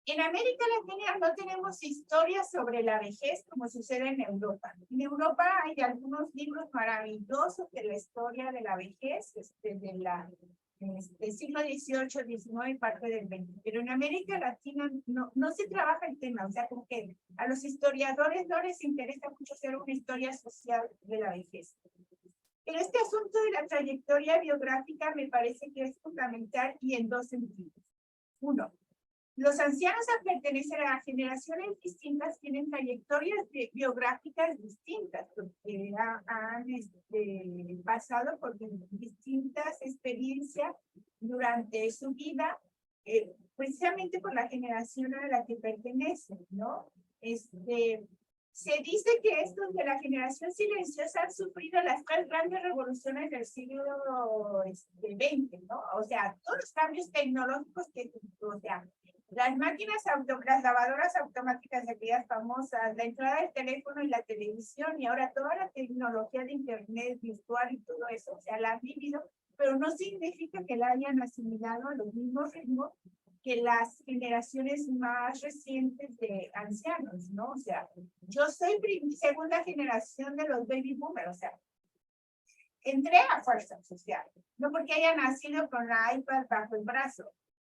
en América Latina no tenemos historias sobre la vejez como sucede en Europa. En Europa hay algunos libros maravillosos de la historia de la vejez, del siglo XVIII, XIX y parte del XX. Pero en América Latina no se trabaja el tema, o sea, como que a los historiadores no les interesa mucho hacer una historia social de la vejez. Pero este asunto de la trayectoria biográfica me parece que es fundamental y en dos sentidos. Uno, los ancianos al pertenecer a generaciones distintas tienen trayectorias biográficas distintas, porque han pasado por distintas experiencias durante su vida, precisamente por la generación a la que pertenecen, ¿no? Se dice que estos de la generación silenciosa han sufrido las tres grandes revoluciones del siglo XX, ¿no? O sea, todos los cambios tecnológicos o sea, las máquinas, las lavadoras automáticas de aquellas famosas, la entrada del teléfono y la televisión, y ahora toda la tecnología de internet virtual y todo eso, o sea, la han vivido, pero no significa que la hayan asimilado a los mismos ritmos que las generaciones más recientes de ancianos, ¿no? O sea, yo soy segunda generación de los baby boomers, o sea, entré a fuerza social, no porque haya nacido con la iPad bajo el brazo,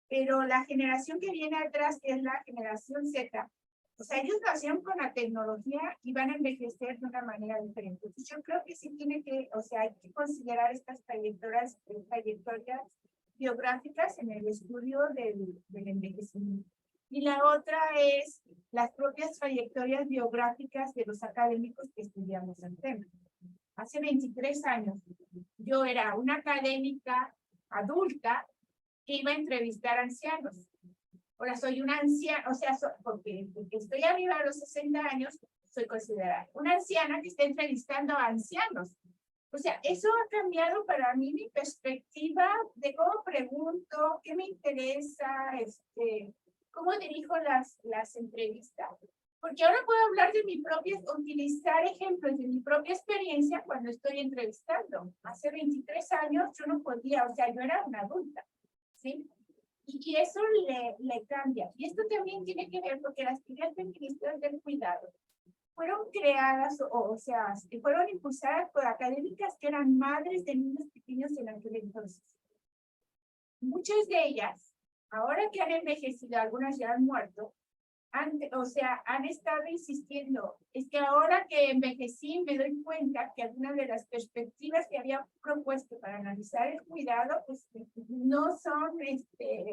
pero la generación que viene atrás, que es la generación Z, o sea, ellos nacieron con la tecnología y van a envejecer de una manera diferente. Entonces, yo creo que sí tiene que, o sea, hay que considerar estas trayectorias biográficas en el estudio del envejecimiento. Y la otra es las propias trayectorias biográficas de los académicos que estudiamos el tema. Hace 23 años, yo era una académica adulta que iba a entrevistar ancianos. Ahora soy una anciana, o sea, porque estoy arriba de los 60 años, soy considerada una anciana que está entrevistando a ancianos. O sea, eso ha cambiado para mí mi perspectiva de cómo pregunto, qué me interesa, cómo dirijo las entrevistas. Porque ahora puedo hablar de mi propia, utilizar ejemplos de mi propia experiencia cuando estoy entrevistando. Hace 23 años yo no podía, o sea, yo era una adulta, ¿sí? Y eso le cambia. Y esto también tiene que ver porque las teorías feministas del cuidado fueron creadas, o sea, fueron impulsadas por académicas que eran madres de niños pequeños en aquel entonces. Muchas de ellas, ahora que han envejecido, algunas ya han muerto, han estado insistiendo. Es que ahora que envejecí me doy cuenta que algunas de las perspectivas que había propuesto para analizar el cuidado pues, no son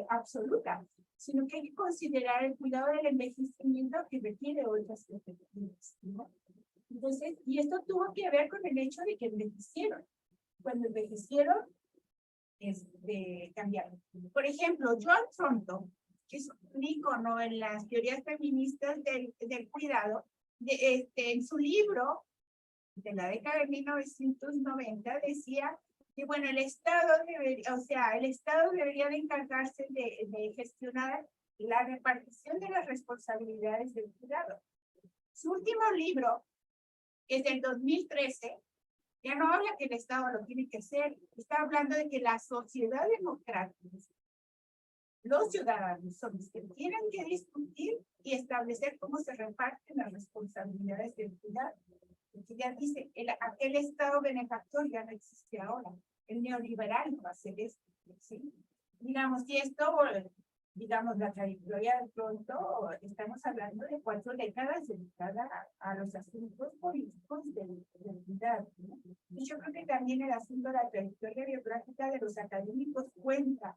absolutas, sino que hay que considerar el cuidado del envejecimiento que requiere otras perspectivas, ¿no? Entonces, y esto tuvo que ver con el hecho de que envejecieron. Cuando envejecieron, cambiaron. Por ejemplo, Joan Tronto, que es un ícono en las teorías feministas del cuidado, en su libro de la década de 1990 decía que, bueno, el Estado debería de encargarse de gestionar la repartición de las responsabilidades del cuidado. Su último libro, que es del 2013, ya no habla que el Estado lo tiene que hacer, está hablando de que la sociedad democrática, los ciudadanos son los que tienen que discutir y establecer cómo se reparten las responsabilidades del cuidado. Porque ya dice, aquel Estado benefactor ya no existe ahora. El neoliberal no va a hacer esto, ¿sí? Digamos, y esto, digamos, la trayectoria de pronto, estamos hablando de 4 décadas dedicadas a los asuntos políticos del cuidado, ¿no? Y yo creo que también el asunto de la trayectoria biográfica de los académicos cuenta,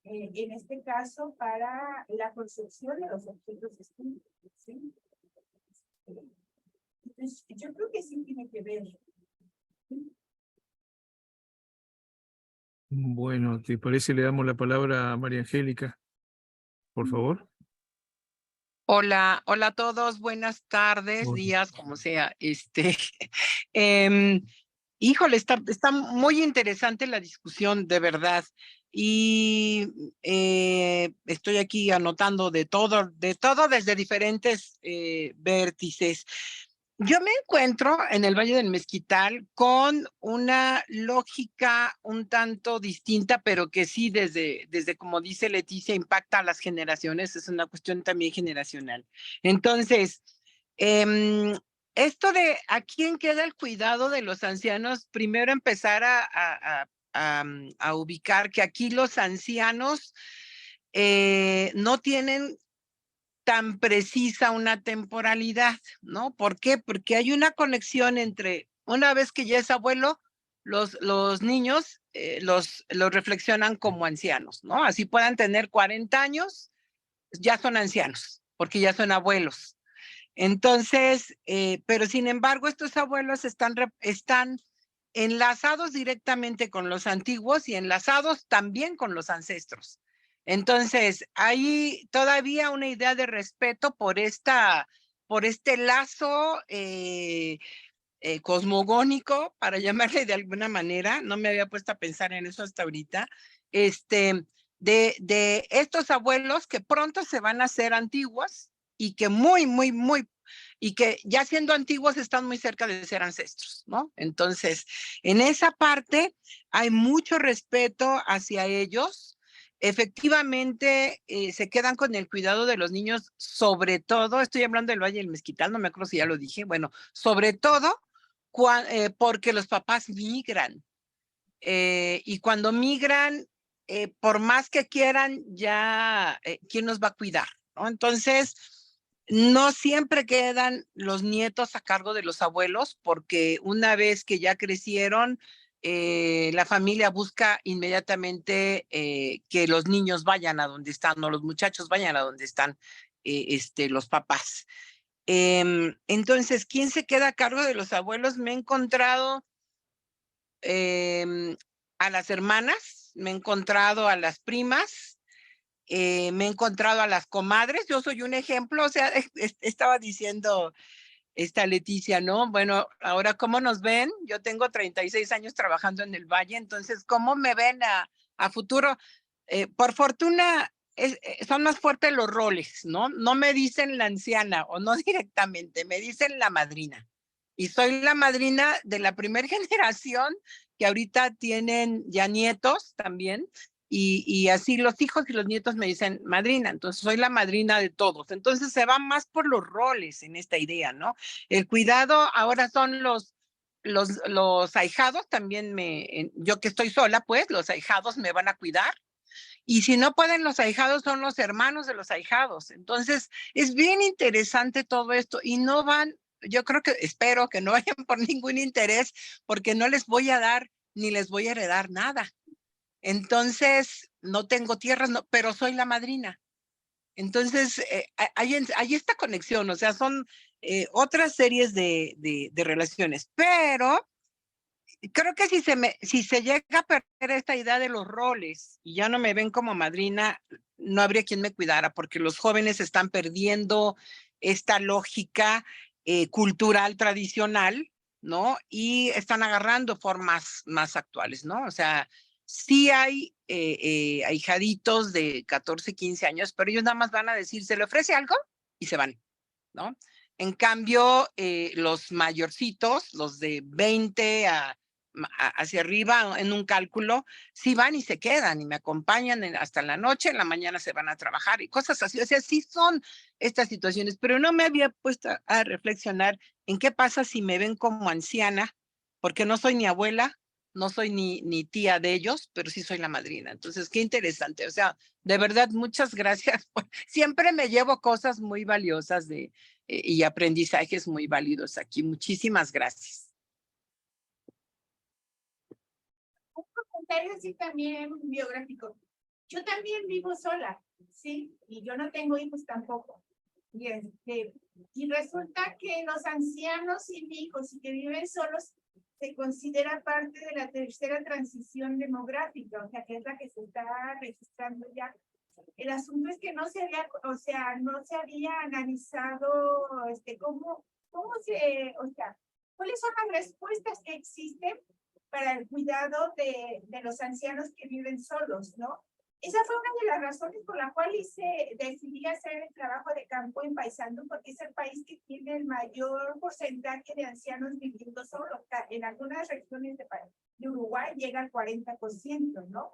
en este caso, para la concepción de los objetos de estudio, ¿sí? Entonces, yo creo que sí tiene que ver.
Bueno, ¿te parece? Le damos la palabra a María Angélica, por favor.
Hola, hola a todos, buenas tardes,
Hola.
días, como sea. Híjole, está muy interesante la discusión, de verdad. Y estoy aquí anotando de todo desde diferentes vértices. Yo me encuentro en el Valle del Mezquital con una lógica un tanto distinta, pero que sí, desde como dice Leticia, impacta a las generaciones, es una cuestión también generacional. Entonces, esto de a quién queda el cuidado de los ancianos, primero empezar a ubicar que aquí los ancianos no tienen tan precisa una temporalidad, ¿no? ¿Por qué? Porque hay una conexión entre, una vez que ya es abuelo, los niños los reflexionan como ancianos, ¿no? Así puedan tener 40 años, ya son ancianos, porque ya son abuelos. Entonces, pero sin embargo, estos abuelos están enlazados directamente con los antiguos y enlazados también con los ancestros. Entonces, hay todavía una idea de respeto por este lazo cosmogónico, para llamarle de alguna manera. No me había puesto a pensar en eso hasta ahorita. De estos abuelos que pronto se van a hacer antiguos y que muy, muy, muy y que ya siendo antiguos están muy cerca de ser ancestros, ¿no? Entonces, en esa parte hay mucho respeto hacia ellos. Efectivamente, se quedan con el cuidado de los niños, sobre todo, estoy hablando del Valle del Mezquital, no me acuerdo si ya lo dije, bueno, sobre todo porque los papás migran. Y cuando migran, por más que quieran, ya, ¿quién nos va a cuidar? ¿No? Entonces, no siempre quedan los nietos a cargo de los abuelos, porque una vez que ya crecieron, la familia busca inmediatamente que los niños vayan a donde están, o los muchachos vayan a donde están los papás. Entonces, ¿quién se queda a cargo de los abuelos? Me he encontrado a las hermanas, me he encontrado a las primas, me he encontrado a las comadres. Yo soy un ejemplo, o sea, estaba diciendo esta Leticia, ¿no? Bueno, ahora, ¿cómo nos ven? Yo tengo 36 años trabajando en el Valle, entonces, ¿cómo me ven a futuro? Por fortuna, son más fuertes los roles, ¿no? No me dicen la anciana, o no directamente, me dicen la madrina. Y soy la madrina de la primera generación que ahorita tienen ya nietos también, y así los hijos y los nietos me dicen madrina, entonces soy la madrina de todos. Entonces se va más por los roles en esta idea, ¿no? El cuidado ahora son los ahijados, también yo que estoy sola, pues los ahijados me van a cuidar. Y si no pueden los ahijados, son los hermanos de los ahijados. Entonces, es bien interesante todo esto y no van, yo creo que, espero que no vayan por ningún interés, porque no les voy a dar ni les voy a heredar nada. Entonces, no tengo tierras, no, pero soy la madrina. Entonces, hay esta conexión, o sea, son otras series de relaciones, pero creo que si se llega a perder esta idea de los roles y ya no me ven como madrina, no habría quien me cuidara, porque los jóvenes están perdiendo esta lógica cultural tradicional, ¿no? Y están agarrando formas más actuales, ¿no? O sea, sí hay ahijaditos de 14, 15 años, pero ellos nada más van a decir, ¿se le ofrece algo? Y se van, ¿no? En cambio, los mayorcitos, los de 20 hacia arriba en un cálculo, sí van y se quedan y me acompañan hasta la noche, en la mañana se van a trabajar y cosas así. O sea, sí son estas situaciones, pero no me había puesto a reflexionar en qué pasa si me ven como anciana, porque no soy ni abuela, no soy ni tía de ellos, pero sí soy la madrina. Entonces, qué interesante. O sea, de verdad, muchas gracias. Siempre me llevo cosas muy valiosas y aprendizajes muy válidos aquí. Muchísimas gracias.
Así también biográfico. Yo también vivo sola, ¿sí? Y yo no tengo hijos tampoco. Y resulta que los ancianos sin hijos y que viven solos se considera parte de la tercera transición demográfica, o sea, que es la que se está registrando ya. El asunto es que no se había, o sea, no se había analizado cómo o sea, cuáles son las respuestas que existen para el cuidado de los ancianos que viven solos, ¿no? Esa fue una de las razones por la cual decidí hacer el trabajo de campo en Paysandú, porque es el país que tiene el mayor porcentaje de ancianos viviendo solos. En algunas regiones de Uruguay llega al 40%, ¿no?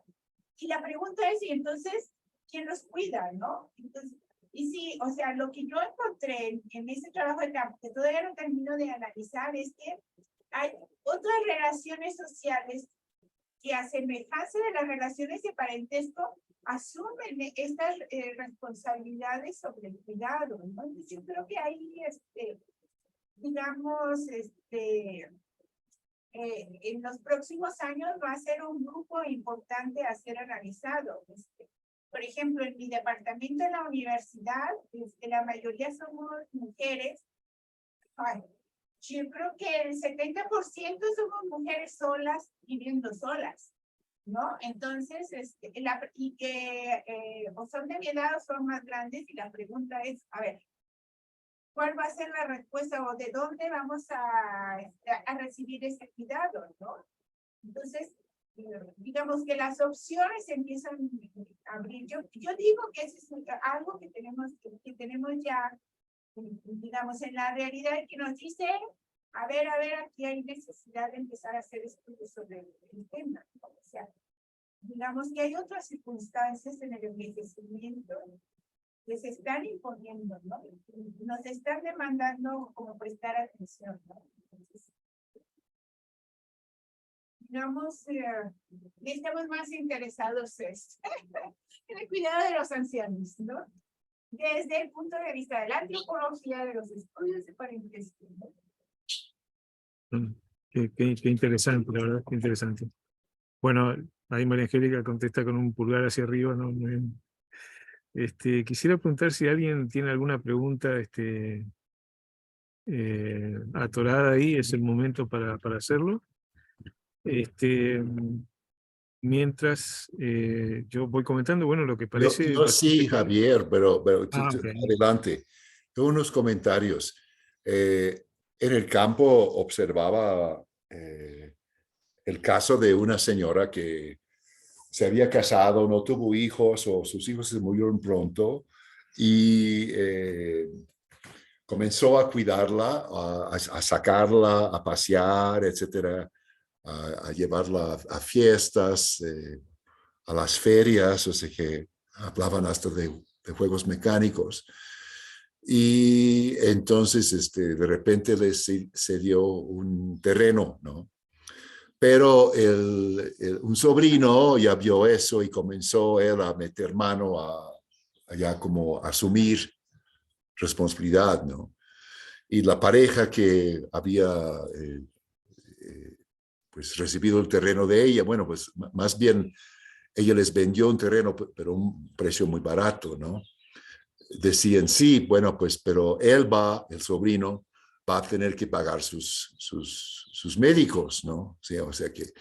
Y la pregunta es, ¿y entonces quién los cuida, no? Entonces, y sí, o sea, lo que yo encontré en ese trabajo de campo, que todavía no termino de analizar, es que hay otras relaciones sociales que a semejanza de las relaciones de parentesco asumen estas responsabilidades sobre el cuidado. Entonces yo creo que ahí, digamos, en los próximos años va a ser un grupo importante a ser analizado. Por ejemplo, en mi departamento de la universidad, la mayoría somos mujeres. Yo creo que el 70% somos mujeres solas viviendo solas, ¿no? Entonces, y que o son de mi edad o son más grandes, y la pregunta es, a ver, ¿cuál va a ser la respuesta o de dónde vamos a recibir ese cuidado, ¿no? Entonces, digamos que las opciones empiezan a abrir. Yo digo que eso es algo que tenemos ya digamos, en la realidad que nos dice, a ver, aquí hay necesidad de empezar a hacer estudios sobre el tema, ¿no? O sea, digamos que hay otras circunstancias en el envejecimiento que se están imponiendo, ¿no? Nos están demandando como prestar atención, ¿no? Entonces, digamos, estamos más interesados en el cuidado de los ancianos, ¿no? Desde el punto de vista de la antropología, de los estudios de parentesco, ¿no?
Qué interesante, la verdad, qué interesante. Bueno, ahí María Angélica contesta con un pulgar hacia arriba, ¿no? Muy bien. Quisiera preguntar si alguien tiene alguna pregunta atorada ahí, es el momento para hacerlo. Mientras yo voy comentando, bueno, lo que parece
Yo sí,
bastante claro.
Javier, pero
Ok.
adelante. Tengo unos comentarios. En el campo observaba el caso de una señora que se había casado, no tuvo hijos o sus hijos se murieron pronto y comenzó a cuidarla, a sacarla, a pasear, etcétera, a llevarla a fiestas, a las ferias, o sea que hablaban hasta de juegos mecánicos. Y entonces de repente les cedió un terreno, ¿no? Pero un sobrino ya vio eso y comenzó él a meter mano a ya como asumir responsabilidad, ¿no? Y la pareja que había pues recibido el terreno de ella, bueno, pues más bien ella les vendió un terreno, pero a un precio muy barato, ¿no? Decían, sí, bueno, pues, pero el sobrino, va a tener que pagar sus médicos, ¿no? Sí, o sea que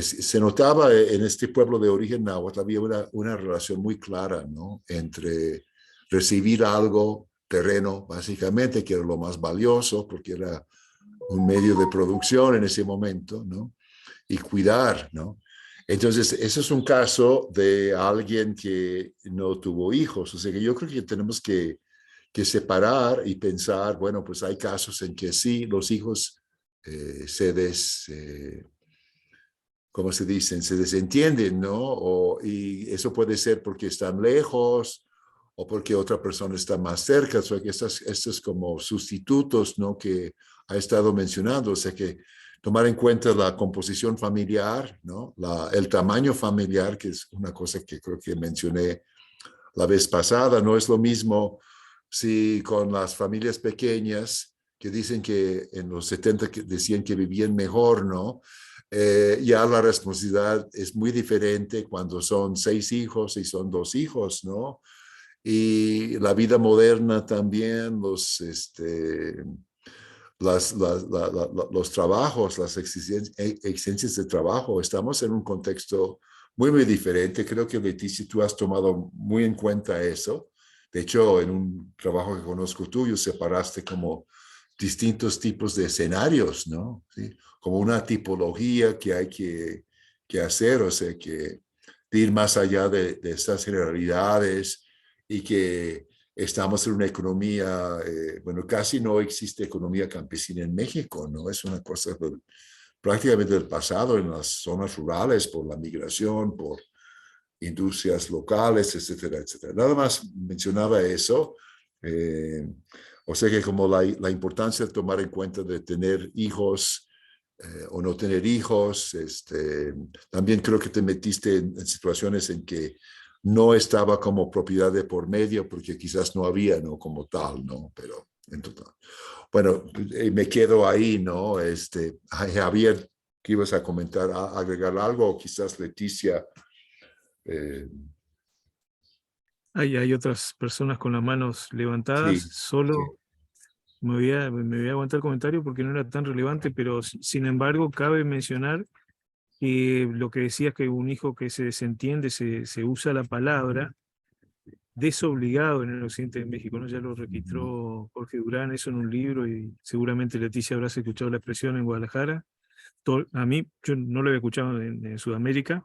se notaba en este pueblo de origen náhuatl, había una relación muy clara, ¿no? Entre recibir algo, terreno, básicamente, que era lo más valioso, porque era un medio de producción en ese momento, ¿no? Y cuidar, ¿no? Entonces, eso es un caso de alguien que no tuvo hijos. O sea, que yo creo que tenemos que separar y pensar, bueno, pues hay casos en que sí, los hijos ¿cómo se dicen? Se desentienden, ¿no? Y eso puede ser porque están lejos o porque otra persona está más cerca. O sea, que estos como sustitutos, ¿no? Que ha estado mencionando. O sea, que tomar en cuenta la composición familiar, ¿no? El tamaño familiar, que es una cosa que creo que mencioné la vez pasada. No es lo mismo si con las familias pequeñas, que dicen que en los 70 que decían que vivían mejor, ¿no? Ya la responsabilidad es muy diferente cuando son 6 hijos y son 2 hijos, ¿no? Y la vida moderna también, los trabajos, las exigencias de trabajo, estamos en un contexto muy, muy diferente. Creo que Leticia, tú has tomado muy en cuenta eso. De hecho, en un trabajo que conozco tuyo, separaste como distintos tipos de escenarios, ¿no? ¿Sí? Como una tipología que hay que hacer, o sea, que de ir más allá de estas generalidades y que estamos en una economía, bueno, casi no existe economía campesina en México, ¿no? Es una cosa prácticamente del pasado en las zonas rurales por la migración, por industrias locales, etcétera, etcétera. Nada más mencionaba eso. O sea que como la importancia de tomar en cuenta de tener hijos o no tener hijos, también creo que te metiste en situaciones en que no estaba como propiedad de por medio, porque quizás no había, ¿no? Como tal, ¿no? Pero en total. Bueno, me quedo ahí, ¿no? Javier, ¿qué ibas a comentar, agregar algo? O quizás Leticia. Eh,
Hay otras personas con las manos levantadas,
sí, sí.
solo me voy a aguantar el comentario porque no era tan relevante, pero sin embargo cabe mencionar que lo que decías que un hijo que se desentiende, se usa la palabra desobligado en el occidente de México, ¿no? Ya lo registró Jorge Durán, eso en un libro, y seguramente Leticia habrás escuchado la expresión en Guadalajara. A mí, yo no lo había escuchado en Sudamérica.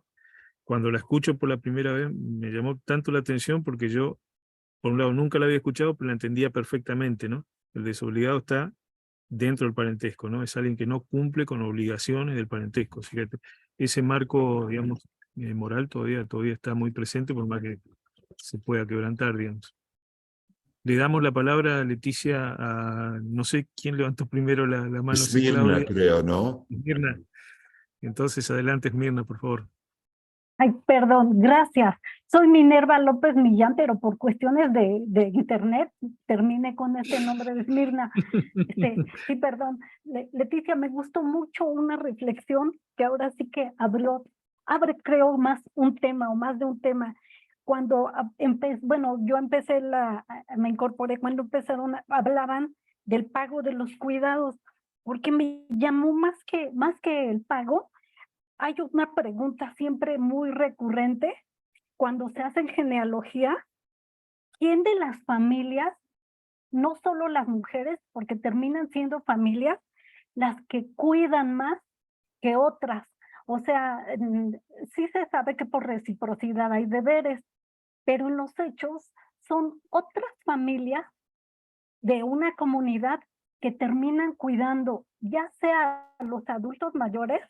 Cuando la escucho por la primera vez, me llamó tanto la atención porque yo por un lado nunca la había escuchado, pero la entendía perfectamente, ¿no? El desobligado está dentro del parentesco, ¿no? Es alguien que no cumple con obligaciones del parentesco. Así que ese marco, digamos, moral todavía está muy presente, por más que se pueda quebrantar, digamos. Le damos la palabra a Leticia, a no sé quién levantó primero la mano, si
Esmirna,
Claudia.
creo, ¿no?
Mirna. Entonces, adelante, Mirna, por favor.
Ay, perdón, gracias. Soy Minerva López Millán, pero por cuestiones de internet terminé con este nombre de Esmirna. Sí, perdón. Leticia, me gustó mucho una reflexión que ahora sí que abre creo más un tema o más de un tema. Cuando bueno, yo empecé me incorporé cuando hablaban del pago de los cuidados, porque me llamó más que el pago. Hay una pregunta siempre muy recurrente cuando se hace genealogía. ¿Quién de las familias, no solo las mujeres, porque terminan siendo familias, las que cuidan más que otras? O sea, sí se sabe que por reciprocidad hay deberes, pero en los hechos son otras familias de una comunidad que terminan cuidando ya sea a los adultos mayores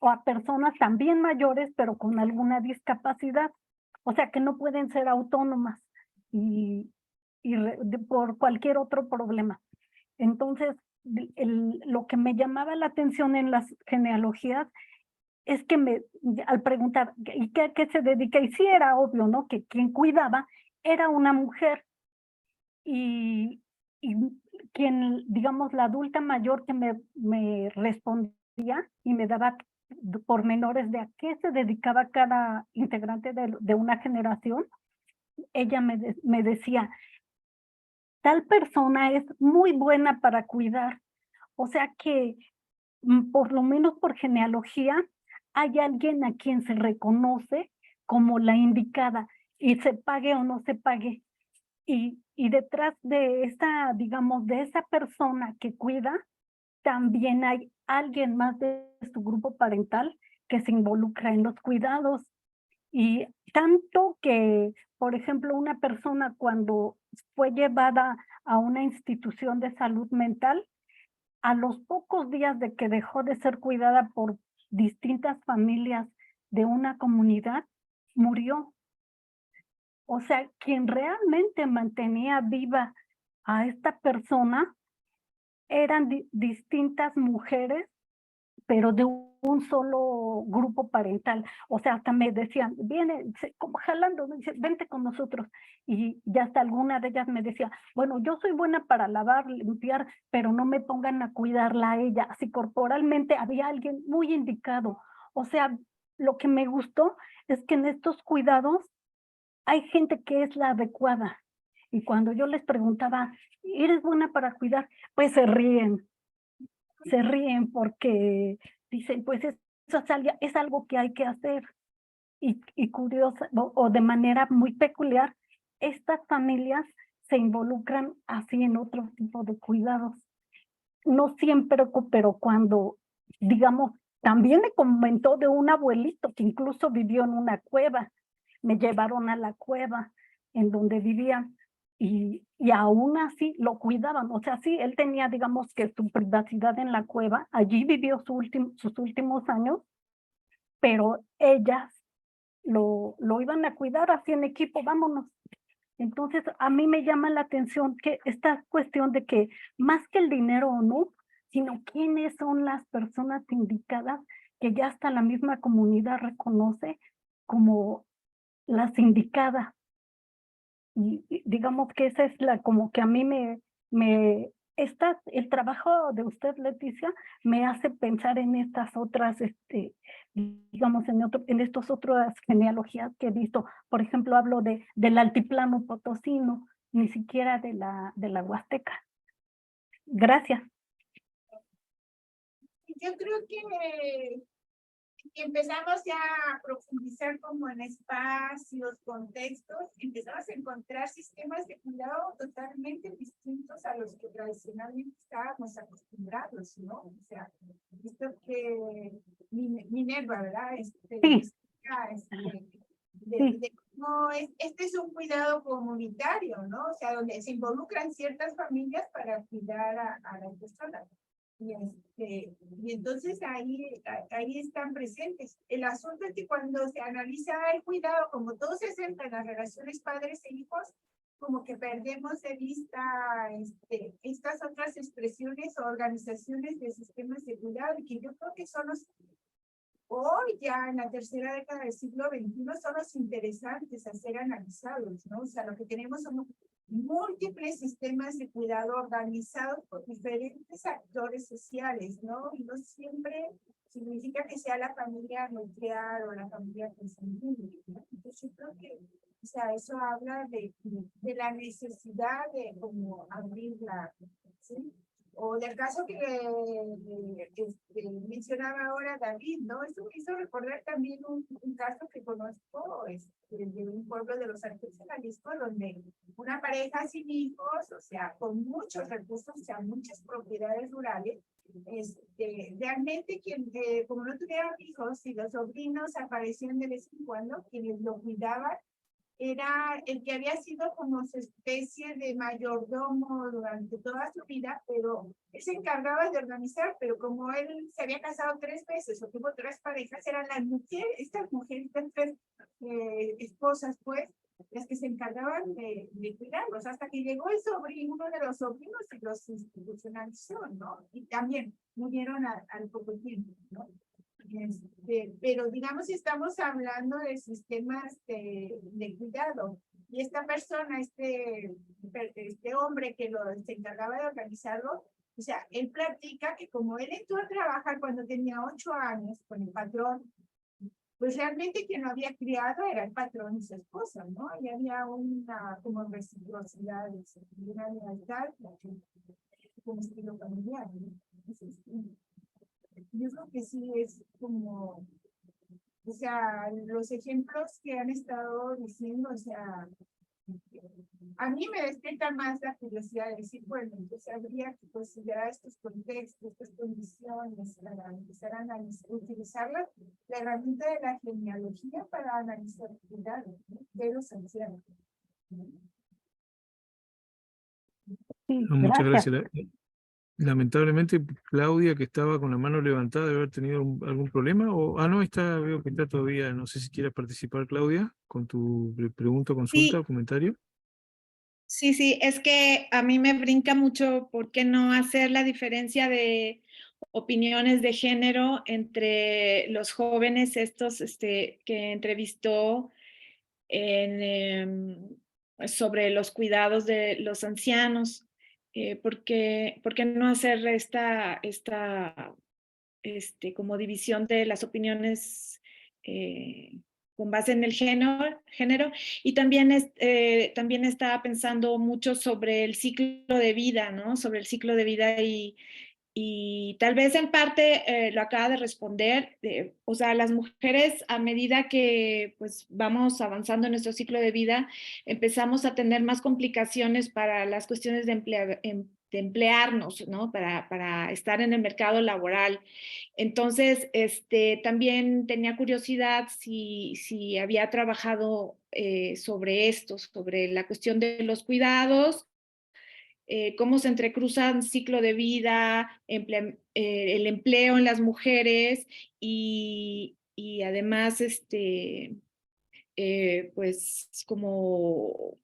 o a personas también mayores, pero con alguna discapacidad. O sea, que no pueden ser autónomas y por cualquier otro problema. Entonces, lo que me llamaba la atención en las genealogías es que al preguntar, ¿y qué se dedica? Y sí era obvio, ¿no? Que quien cuidaba era una mujer y quien, digamos, la adulta mayor que me respondía y me daba pormenores de a qué se dedicaba cada integrante de una generación, ella me decía, tal persona es muy buena para cuidar. O sea que, por lo menos por genealogía, hay alguien a quien se reconoce como la indicada, y se pague o no se pague. Y detrás de esa, digamos, de esa persona que cuida, también hay alguien más de su grupo parental que se involucra en los cuidados. Y tanto que, por ejemplo, una persona cuando fue llevada a una institución de salud mental, a los pocos días de que dejó de ser cuidada por distintas familias de una comunidad, murió. O sea, quien realmente mantenía viva a esta persona eran distintas mujeres, pero de un solo grupo parental. O sea, hasta me decían, viene, como jalando, me dice, vente con nosotros. Y ya hasta alguna de ellas me decía, bueno, yo soy buena para lavar, limpiar, pero no me pongan a cuidarla a ella. Así corporalmente había alguien muy indicado. O sea, lo que me gustó es que en estos cuidados hay gente que es la adecuada. Y cuando yo les preguntaba, ¿eres buena para cuidar? Pues se ríen porque dicen, pues eso es algo que hay que hacer. Y curiosa, o de manera muy peculiar, estas familias se involucran así en otro tipo de cuidados. No siempre, pero cuando, digamos, también me comentó de un abuelito que incluso vivió en una cueva. Me llevaron a la cueva en donde vivían y aún así lo cuidaban. O sea, sí, él tenía, digamos, que su privacidad en la cueva. Allí vivió sus últimos años, pero ellas lo iban a cuidar así en equipo, vámonos. Entonces, a mí me llama la atención que esta cuestión de que más que el dinero o no, sino quiénes son las personas indicadas que ya hasta la misma comunidad reconoce como las indicadas. Y digamos que esa es como que a mí el trabajo de usted, Leticia, me hace pensar en estas otras, digamos, en estas otras genealogías que he visto. Por ejemplo, hablo del altiplano potosino, ni siquiera de la Huasteca. Gracias.
Yo creo que empezamos ya a profundizar como en espacios, contextos, empezamos a encontrar sistemas de cuidado totalmente distintos a los que tradicionalmente estábamos acostumbrados, ¿no? O sea, visto que Minerva, ¿verdad?
Sí. Sí.
cómo este es un cuidado comunitario, ¿no? O sea, donde se involucran ciertas familias para cuidar a las personas. Y entonces ahí están presentes. El asunto es que cuando se analiza el cuidado, como todo se centra en las relaciones padres e hijos, como que perdemos de vista estas otras expresiones o organizaciones de sistemas de cuidado, y que yo creo que son los, hoy ya en la tercera década del siglo XXI, son los interesantes a ser analizados, ¿no? O sea, lo que tenemos son múltiples sistemas de cuidado organizados por diferentes actores sociales, ¿no? Y no siempre significa que sea la familia nuclear o la familia consanguínea, ¿no? Entonces yo creo que, o sea, eso habla de la necesidad de como abrirla, ¿sí? O del caso que mencionaba ahora David, ¿no? Eso me hizo recordar también un caso que conozco, de un pueblo de los Alpes de Jalisco, donde una pareja sin hijos, o sea, con muchos recursos, o sea, muchas propiedades rurales, realmente como no tuvieron hijos y los sobrinos aparecían de vez en cuando, quienes lo cuidaban era el que había sido como su especie de mayordomo durante toda su vida, pero él se encargaba de organizar, pero como él se había casado 3 veces o tuvo 3 parejas, eran las mujeres, estas 3 esposas, pues, las que se encargaban de cuidarlos, hasta que llegó el sobrino, uno de los sobrinos, y los institucionalizó, ¿no? Y también murieron al poco tiempo, ¿no? Pero digamos, si estamos hablando de sistemas de cuidado, y esta persona, este hombre que se encargaba de organizarlo, o sea, él platica que como él entró a trabajar cuando tenía 8 años con el patrón, pues realmente quien lo había criado era el patrón y su esposa, ¿no? Y había una como reciprocidad, una lealtad, como estilo familiar, ¿no? Entonces, yo creo que sí es como, o sea, los ejemplos que han estado diciendo, o sea, a mí me despierta más la curiosidad de decir, bueno, entonces habría que considerar estos contextos, estas condiciones, para empezar a analizar, utilizar la herramienta de la genealogía para analizar el cuidado, ¿no?, de los ancianos.
Sí,
No, muchas
gracias.
gracias. Lamentablemente, Claudia, que estaba con la mano levantada, debe haber tenido algún problema. No, veo que está todavía. No sé si quieres participar, Claudia, con tu pregunta, consulta o
Sí,
comentario.
sí, es que a mí me brinca mucho por qué no hacer la diferencia de opiniones de género entre los jóvenes estos que entrevistó sobre los cuidados de los ancianos. ¿Por qué no hacer esta como división de las opiniones con base en el género? Y también, también estaba pensando mucho sobre el ciclo de vida, ¿no? Sobre el ciclo de vida y tal vez en parte lo acaba de responder, o sea, las mujeres a medida que pues vamos avanzando en nuestro ciclo de vida, empezamos a tener más complicaciones para las cuestiones de emplearnos, ¿no? Para estar en el mercado laboral. Entonces, también tenía curiosidad si había trabajado sobre esto, sobre la cuestión de los cuidados, cómo se entrecruzan ciclo de vida, el empleo en las mujeres y además, pues como,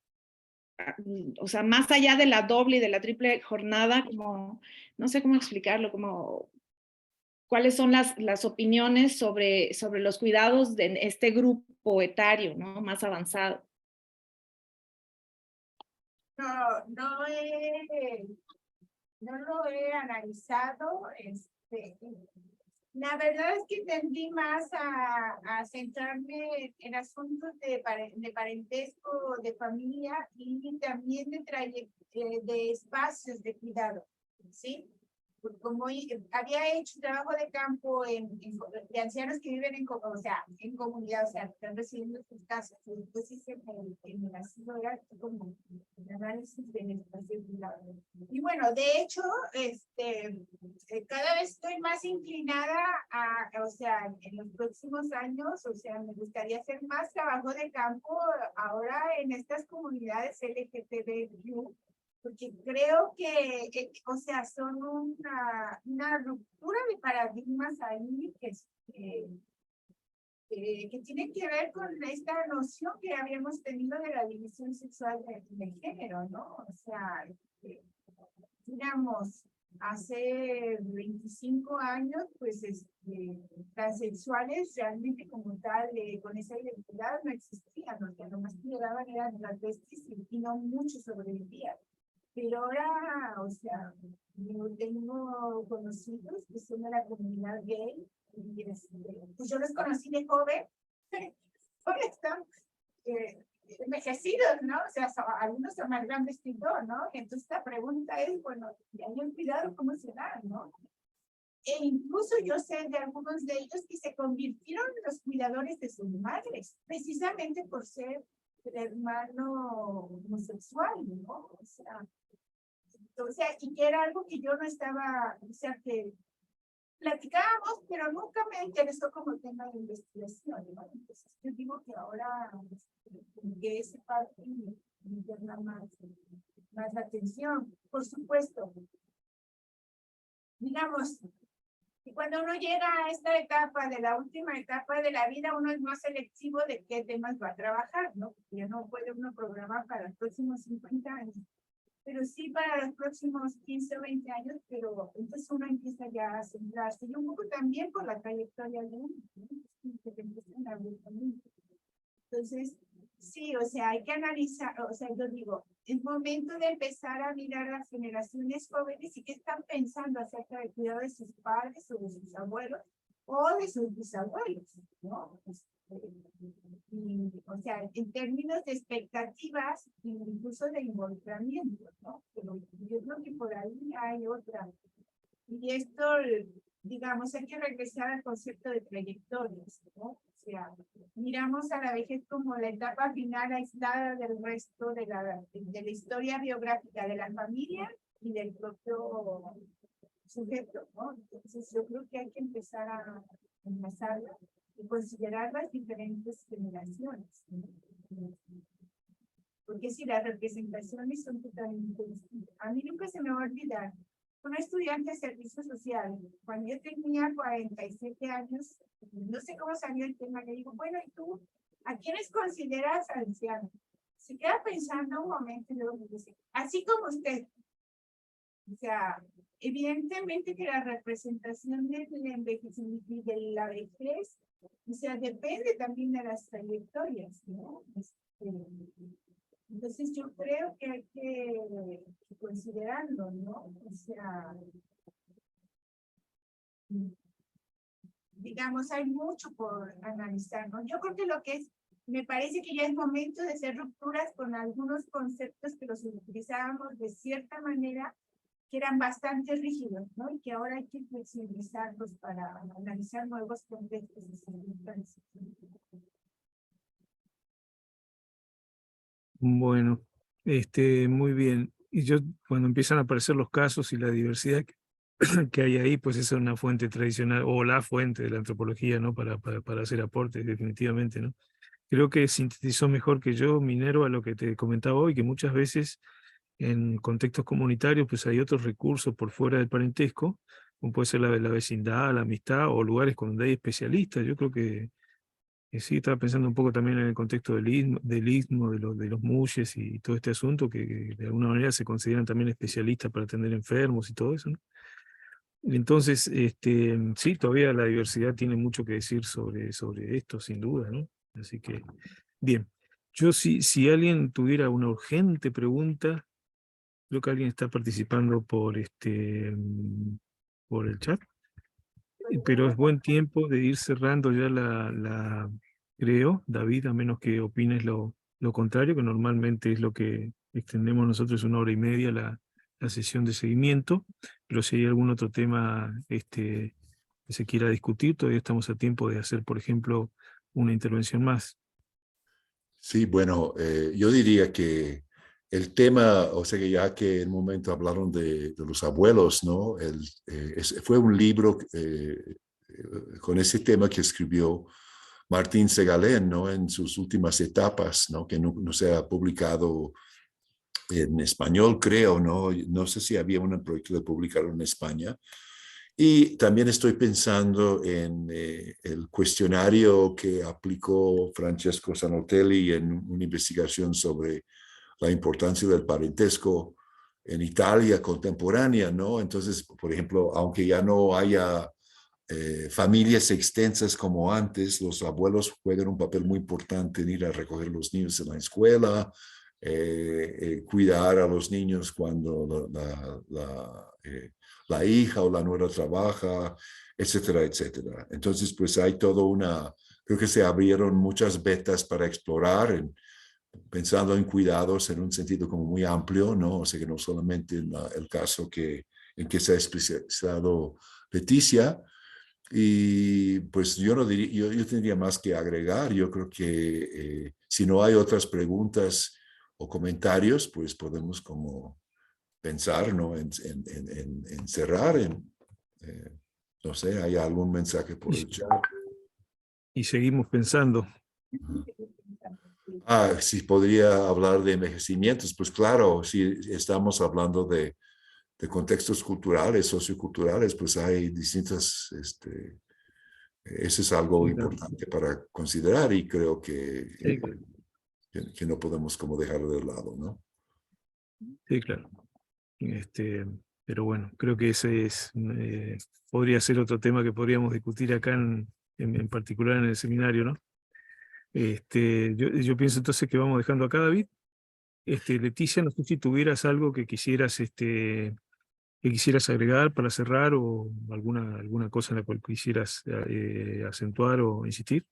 o sea, más allá de la doble y de la triple jornada, como, no sé cómo explicarlo, como cuáles son las opiniones sobre los cuidados de este grupo etario, ¿no? Más avanzado.
No lo he analizado. La verdad es que tendí más a centrarme en asuntos de parentesco, de familia y también de espacios de cuidado, ¿sí? como había hecho trabajo de campo de ancianos que viven o sea, en comunidad, o sea, están recibiendo sus casas, y después hice en el asilo, era como el análisis del espacio privado. Y bueno, de hecho, cada vez estoy más inclinada o sea, en los próximos años, o sea, me gustaría hacer más trabajo de campo ahora en estas comunidades LGTBQ, porque creo que, o sea, son una ruptura de paradigmas ahí que tiene que ver con esta noción que habíamos tenido de la división sexual de género, ¿no? O sea, digamos, hace 25 años, pues, transexuales realmente como tal, con esa identidad no existían, o sea, lo más que llegaban eran transvestis y no muchos sobrevivían. Pero ahora, o sea, yo tengo conocidos que son de la comunidad gay, y pues yo los conocí de joven, ahora están envejecidos, ¿no? O sea, algunos son más grandes que yo, ¿no? Entonces la pregunta es, bueno, ¿y hayan cuidado cómo se da, no? E incluso yo sé de algunos de ellos que se convirtieron en los cuidadores de sus madres, precisamente por ser el hermano homosexual, ¿no? O sea, y que era algo que yo no estaba, o sea, que platicábamos, pero nunca me interesó como tema de investigación, ¿no? Entonces, yo digo que ahora que esa parte me llama más la atención. Por supuesto, digamos, y cuando uno llega a esta etapa, de la última etapa de la vida, uno es más selectivo de qué temas va a trabajar, ¿no? Porque ya no puede uno programar para los próximos 50 años. Pero sí para los próximos 15 o 20 años, pero entonces uno empieza ya a centrarse, y un poco también por la trayectoria de uno, ¿no? Que te empiezan a abrir también. Entonces, sí, o sea, hay que analizar, o sea, yo digo, es momento de empezar a mirar a las generaciones jóvenes y qué están pensando acerca del cuidado de sus padres o de sus abuelos o de sus bisabuelos, ¿no? Y, o sea, en términos de expectativas, incluso de involucramiento, ¿no? Pero yo creo que por ahí hay otra. Y esto, digamos, hay que regresar al concepto de trayectorias, ¿no? O sea, miramos a la vejez como la etapa final aislada del resto de la historia biográfica de la familia y del propio sujeto, ¿no? Entonces, yo creo que hay que empezar a enlazarla y considerar las diferentes generaciones, ¿no? Porque si las representaciones son totalmente distintas. A mí nunca se me va a olvidar una estudiante de servicio social, cuando yo tenía 47 años, no sé cómo salió el tema, le digo, bueno, ¿y tú a quiénes consideras ancianos? Se queda pensando un momento y luego me dice, así como usted. O sea, evidentemente que la representación del envejecimiento y de la vejez, o sea, depende también de las trayectorias, ¿no? Entonces yo creo que hay que considerarlo, ¿no? O sea, digamos, hay mucho por analizar, ¿no? Yo creo que lo que es, me parece que ya es momento de hacer rupturas con algunos conceptos que los utilizábamos de cierta manera, que eran bastante rígidos, ¿no? Y que ahora hay que flexibilizarlos para analizar nuevos contextos de circunstancias.
Bueno, muy bien. Y yo, cuando empiezan a aparecer los casos y la diversidad que hay ahí, pues esa es una fuente tradicional, o la fuente de la antropología, ¿no? Para hacer aportes, definitivamente, ¿no? Creo que sintetizó mejor que yo, Minerva, lo que te comentaba hoy, que muchas veces en contextos comunitarios, pues hay otros recursos por fuera del parentesco, como puede ser la vecindad, la amistad, o lugares donde hay especialistas. Yo creo que sí, estaba pensando un poco también en el contexto del istmo, de los muyes y todo este asunto, que de alguna manera se consideran también especialistas para atender enfermos y todo eso, ¿no? Entonces, sí, todavía la diversidad tiene mucho que decir sobre esto, sin duda, ¿no? Así que, bien. Yo, si alguien tuviera una urgente pregunta, creo que alguien está participando por el chat, pero es buen tiempo de ir cerrando ya creo, David, a menos que opines lo contrario, que normalmente es lo que extendemos nosotros 1 hora y media la sesión de seguimiento, pero si hay algún otro tema que se quiera discutir, todavía estamos a tiempo de hacer, por ejemplo, una intervención más.
Sí, bueno, yo diría que el tema, o sea que ya que en un momento hablaron de los abuelos, ¿no? Fue un libro con ese tema que escribió Martín Segalén, ¿no? En sus últimas etapas, ¿no? Que no se ha publicado en español, creo, ¿no? No sé si había un proyecto de publicarlo en España. Y también estoy pensando en el cuestionario que aplicó Francesco Zanotelli en una investigación sobre la importancia del parentesco en Italia contemporánea, ¿no? Entonces, por ejemplo, aunque ya no haya familias extensas como antes, los abuelos juegan un papel muy importante en ir a recoger los niños en la escuela, cuidar a los niños cuando la hija o la nuera trabaja, etcétera, etcétera. Entonces, pues hay creo que se abrieron muchas vetas para explorar, pensando en cuidados en un sentido como muy amplio, ¿no? O sea, que no solamente en el caso en que se ha especializado Leticia. Y pues yo no diría, yo tendría más que agregar. Yo creo que si no hay otras preguntas o comentarios, pues podemos como pensar, ¿no? En cerrar, no sé, ¿hay algún mensaje por el chat?
Y seguimos pensando.
Si podría hablar de envejecimientos, pues claro, si estamos hablando de contextos culturales, socioculturales, pues hay distintas, eso es algo importante para considerar y creo que no podemos como dejarlo de lado, ¿no?
Sí, claro. Pero bueno, creo que ese podría ser otro tema que podríamos discutir acá en particular en el seminario, ¿no? Yo pienso entonces que vamos dejando acá, David. Leticia, no sé si tuvieras algo que quisieras agregar para cerrar o alguna cosa en la cual quisieras acentuar o insistir.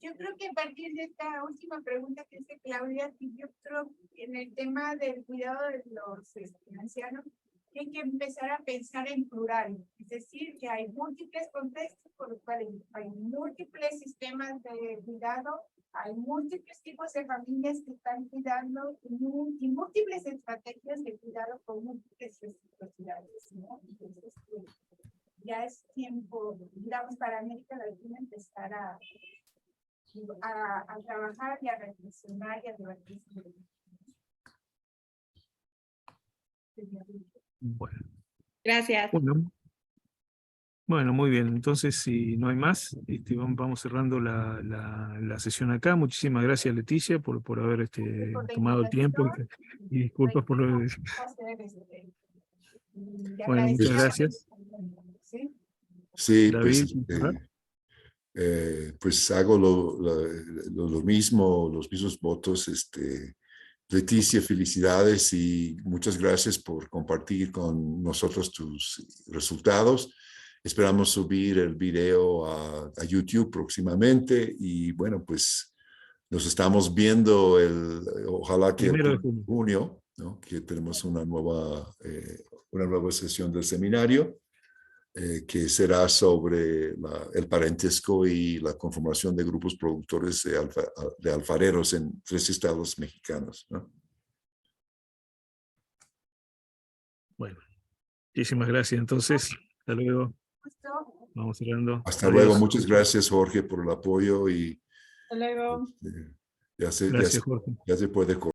Yo creo que a partir de esta última pregunta que hace Claudia, yo creo que en el tema del cuidado de los ancianos, hay que empezar a pensar en plural, es decir, que hay múltiples contextos por los cuales hay múltiples sistemas de cuidado, hay múltiples tipos de familias que están cuidando y múltiples estrategias de cuidado con múltiples reciprocidades, ¿no? Entonces, ya es tiempo, digamos, para América Latina empezar a trabajar y a reflexionar y a debatir.
Bueno.
Gracias.
Bueno, muy bien. Entonces, si no hay más, vamos cerrando la sesión acá. Muchísimas gracias, Leticia, por haber tomado el tiempo y disculpas por lo de... Bueno, muchas gracias.
Sí,
David,
pues hago lo mismo, los mismos votos. Leticia, felicidades y muchas gracias por compartir con nosotros tus resultados. Esperamos subir el video a YouTube próximamente y bueno, pues nos estamos viendo ojalá que el junio, ¿no? Que tenemos una nueva sesión del seminario. Que será sobre el parentesco y la conformación de grupos productores de alfareros en 3 estados mexicanos, ¿no?
Bueno, muchísimas gracias. Entonces, hasta luego. Vamos cerrando.
Hasta luego. Muchas gracias, Jorge, por el apoyo y
hasta luego.
Gracias, Jorge.
Ya se puede cortar.